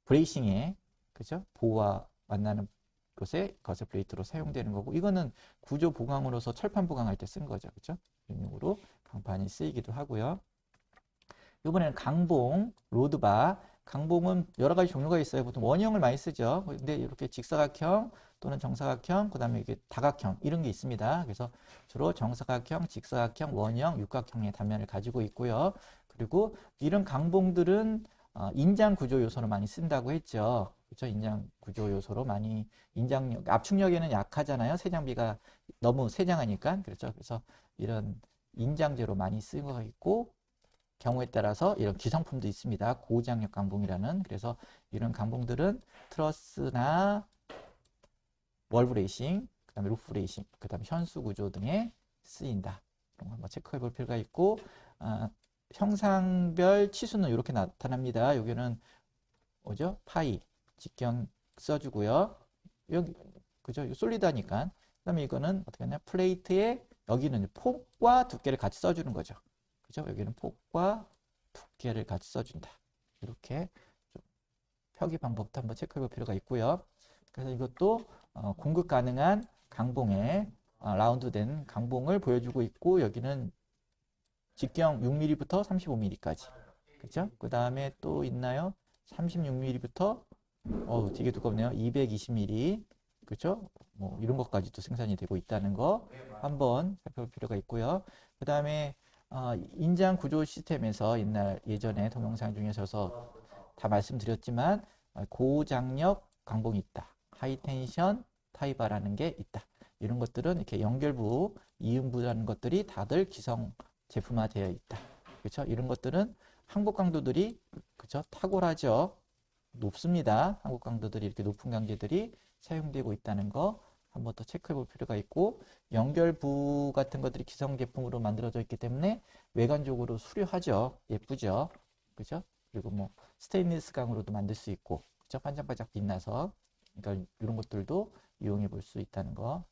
브레이싱에, 그렇죠? 보와 만나는 곳에 가스 플레이트로 사용되는 거고, 이거는 구조 보강으로서 철판 보강할 때 쓴 거죠, 그렇죠? 용으로 강판이 쓰이기도 하고요. 이번에는 강봉, 로드바. 강봉은 여러 가지 종류가 있어요. 보통 원형을 많이 쓰죠. 근데 이렇게 직사각형 또는 정사각형, 그 다음에 이게 다각형 이런 게 있습니다. 그래서 주로 정사각형, 직사각형, 원형, 육각형의 단면을 가지고 있고요. 그리고 이런 강봉들은 인장 구조 요소로 많이 쓴다고 했죠. 그렇죠? 인장 구조 요소로 많이, 인장력, 압축력에는 약하잖아요. 세장비가 너무 세장하니까. 그렇죠? 그래서 이런 인장재로 많이 쓰고 있고, 경우에 따라서 이런 기성품도 있습니다. 고장력 강봉이라는. 그래서 이런 강봉들은 트러스나 월 브레이싱, 그 다음에 루프 브레이싱, 그 다음에 현수 구조 등에 쓰인다. 이런 거 한번 체크해 볼 필요가 있고, 형상별 치수는 이렇게 나타납니다. 여기는 뭐죠? 파이, 직경 써주고요. 여기, 그죠? 솔리드하니까. 그 다음에 이거는 어떻게 하냐? 플레이트에 여기는 폭과 두께를 같이 써주는 거죠. 그죠? 여기는 폭과 두께를 같이 써준다. 이렇게 좀 표기 방법도 한번 체크해 볼 필요가 있고요. 그래서 이것도 공급 가능한 강봉에 라운드된 강봉을 보여주고 있고, 여기는 직경 6mm부터 35mm까지. 그죠? 그 다음에 또 있나요? 36mm부터 되게 두껍네요. 220mm. 그렇죠? 뭐 이런 것까지도 생산이 되고 있다는 거 한번 살펴볼 필요가 있고요. 그 다음에 인장 구조 시스템에서 예전에 동영상 중에서 다 말씀드렸지만 고장력 강봉이 있다. 하이텐션 타이바라는 게 있다. 이런 것들은 이렇게 연결부, 이음부라는 것들이 다들 기성 제품화되어 있다. 그렇죠? 이런 것들은 항복 강도들이, 그렇죠? 탁월하죠. 높습니다. 항복 강도들이 이렇게 높은 강제들이 사용되고 있다는 거 한번 더 체크해 볼 필요가 있고, 연결부 같은 것들이 기성 제품으로 만들어져 있기 때문에 외관적으로 수려하죠. 예쁘죠. 그죠? 그리고 뭐 스테인리스 강으로도 만들 수 있고, 그죠? 반짝반짝 빛나서, 그러니까 이런 것들도 이용해 볼 수 있다는 거.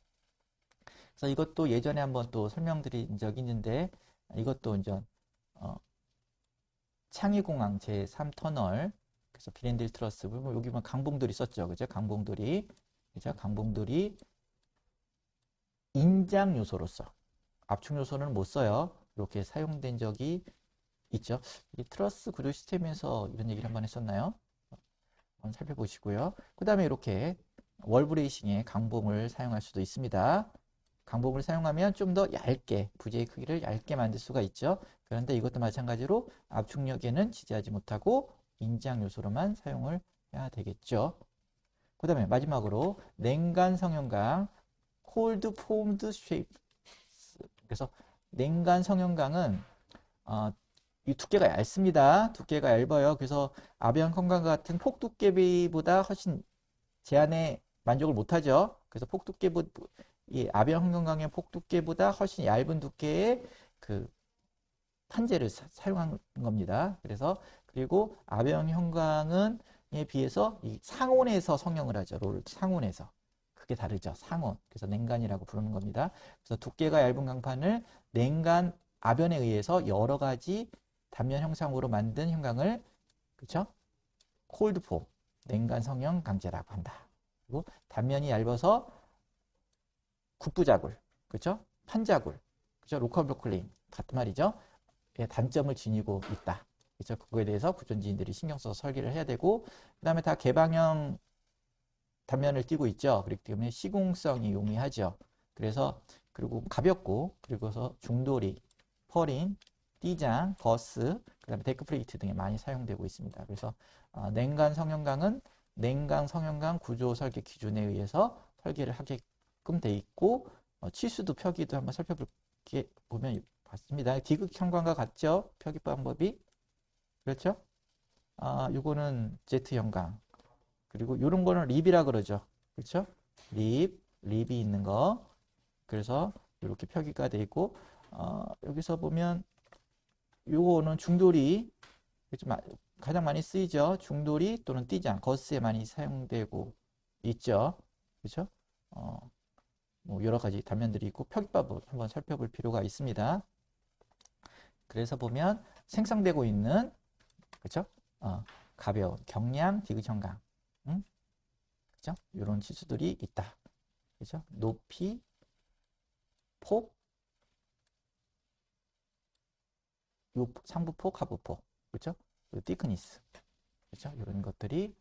그래서 이것도 예전에 한번 또 설명드린 적이 있는데, 이것도 이제 창의공항 제3터널, 그래서 비렌딜 트러스, 뭐 여기 뭐 강봉들이 썼죠. 그죠? 강봉들이, 그죠? 강봉들이 인장 요소로서 압축 요소는 못 써요. 이렇게 사용된 적이 있죠. 이 트러스 구조 시스템에서 이런 얘기를 한번 했었나요? 한번 살펴보시고요. 그 다음에 이렇게 월 브레이싱에 강봉을 사용할 수도 있습니다. 강봉을 사용하면 좀 더 얇게, 부재의 크기를 얇게 만들 수가 있죠. 그런데 이것도 마찬가지로 압축력에는 지지하지 못하고 인장 요소로만 사용을 해야 되겠죠. 그 다음에 마지막으로 냉간 성형강, cold formed shapes. 그래서 냉간 성형강은 이 두께가 얇습니다. 두께가 얇아요. 그래서 아변 컴강 같은 폭 두께비보다 훨씬 제한에 만족을 못하죠. 그래서 폭 두께보다 이 아변 컴강의 폭 두께보다 훨씬 얇은 두께의 그 판재를 사용한 겁니다. 그래서 그리고 아변 형광은에 비해서 이 상온에서 성형을 하죠. 롤 상온에서. 그게 다르죠. 상온. 그래서 냉간이라고 부르는 겁니다. 그래서 두께가 얇은 강판을 냉간 아변에 의해서 여러 가지 단면 형상으로 만든 형광을 그렇죠? 콜드폼, 냉간 성형 강제라고 한다. 그리고 단면이 얇아서 국부자굴, 그렇죠? 판자굴, 그렇죠? 로컬 브로콜린 같은 말이죠. 단점을 지니고 있다. 그렇죠? 그거에 대해서 구전지인들이 신경 써서 설계를 해야 되고, 그 다음에 다 개방형 단면을 띄고 있죠. 그렇기 때문에 시공성이 용이하죠. 그래서 그리고 가볍고 그리고서 중도리, 펄인, 띠장, 거스, 그 다음에 데크 플레이트 등에 많이 사용되고 있습니다. 그래서 냉간 성형강은 냉각 성형강 구조 설계 기준에 의해서 설계를 하게끔 돼 있고 치수도 표기도 한번 살펴볼게 보면 봤습니다. 디귿 형광과 같죠? 표기 방법이 그렇죠? 요거는 Z 형광 그리고 요런 거는 립이라 그러죠. 그렇죠? 립이 있는 거. 그래서 이렇게 표기가 돼 있고 여기서 보면 요거는 중돌이 가장 많이 쓰이죠. 중돌이 또는 띠장, 거스에 많이 사용되고 있죠. 그렇죠? 뭐 여러 가지 단면들이 있고 표기법을 한번 살펴볼 필요가 있습니다. 그래서 보면 생성되고 있는 그렇죠? 가벼운 경량 디귿 형광, 그렇죠? 이런 치수들이 있다. 그렇죠? 높이, 폭, 요 상부폭, 하부폭, 그렇죠? 티크니스, 그렇죠? 이런 것들이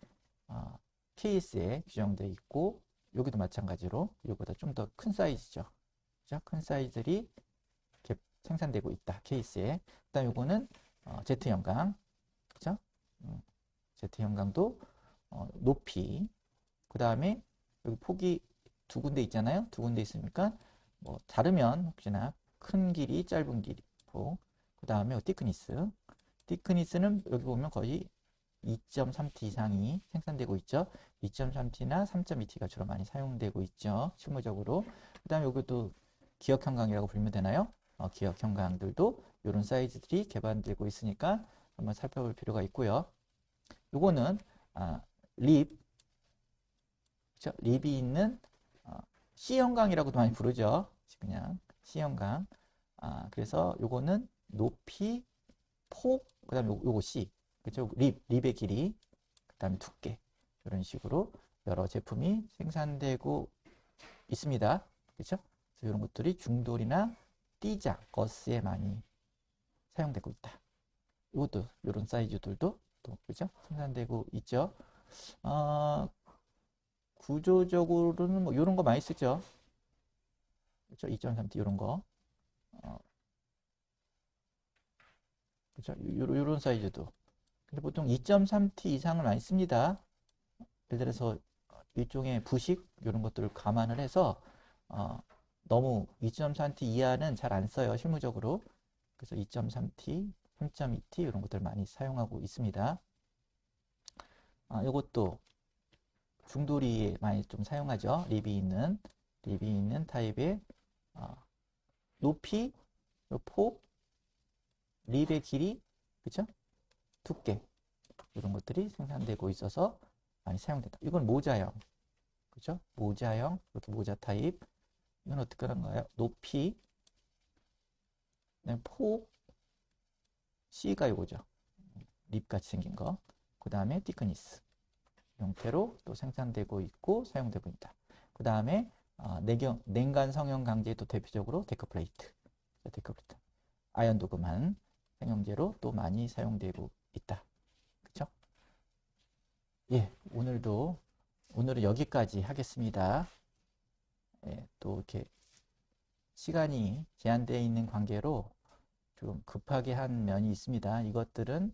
KS에 규정되어 있고 여기도 마찬가지로 이거보다 좀 더 큰 사이즈죠. 그렇죠? 큰 사이즈들이 이렇게 생산되고 있다. 케이스에. 그다음 요거는 Z 형광, 그렇죠? Z 형광도 높이. 그다음에 여기 폭이 두 군데 있잖아요. 두 군데 있으니까 뭐 다르면 혹시나 큰 길이, 짧은 길이 폭. 그다음에 티크니스. 티크니스는 여기 보면 거의 2.3T 이상이 생산되고 있죠. 2.3T나 3.2T가 주로 많이 사용되고 있죠. 실무적으로. 그 다음에 이것도 기역 형광이라고 불리면 되나요? 기역 형광들도 이런 사이즈들이 개발되고 있으니까 한번 살펴볼 필요가 있고요. 요거는 립, 그렇죠? 립이 있는 C 형광이라고도 많이 부르죠. 그냥 C 형광. 그래서 요거는 높이, 폭, 그 다음에 요거 C. 그죠? 립의 길이, 그 다음에 두께. 이런 식으로 여러 제품이 생산되고 있습니다. 그렇죠? 그래서 이런 것들이 중돌이나 띠자, 거스에 많이 사용되고 있다. 이것도 이런 사이즈들도 또 그죠? 생산되고 있죠. 구조적으로는 뭐 이런 거 많이 쓰죠. 그렇죠? 2.3T 이런 거. 그렇죠? 이런 사이즈도. 근데 보통 2.3T 이상을 많이 씁니다. 예를 들어서 일종의 부식 이런 것들을 감안을 해서 너무 2.3T 이하는 잘 안 써요. 실무적으로. 그래서 2.3T, 3.2T 이런 것들을 많이 사용하고 있습니다. 이것도 중돌이에 많이 좀 사용하죠. 립이 있는 타입의 높이, 폭, 립의 길이, 그쵸? 두께 이런 것들이 생산되고 있어서 많이 사용된다. 이건 모자형, 그죠? 모자형, 이렇게 모자 타입. 이건 어떻게 하는가요? 높이, 폭, C가 이거죠. 립같이 생긴 거. 그 다음에 티크니스 형태로 또 생산되고 있고 사용되고 있다. 그 다음에 냉간 성형 강제도 대표적으로 데크플레이트, 아연 도금한 생형제로 또 많이 사용되고 있다. 그쵸? 예, 오늘은 여기까지 하겠습니다. 예, 또 이렇게 시간이 제한되어 있는 관계로 좀 급하게 한 면이 있습니다. 이것들은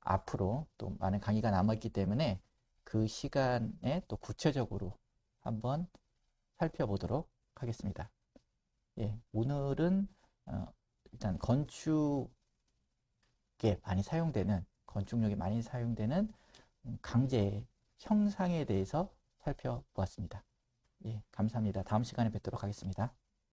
앞으로 또 많은 강의가 남았기 때문에 그 시간에 또 구체적으로 한번 살펴보도록 하겠습니다. 예, 오늘은 일단 건축력에 많이 사용되는 강제 형상에 대해서 살펴보았습니다. 예, 감사합니다. 다음 시간에 뵙도록 하겠습니다.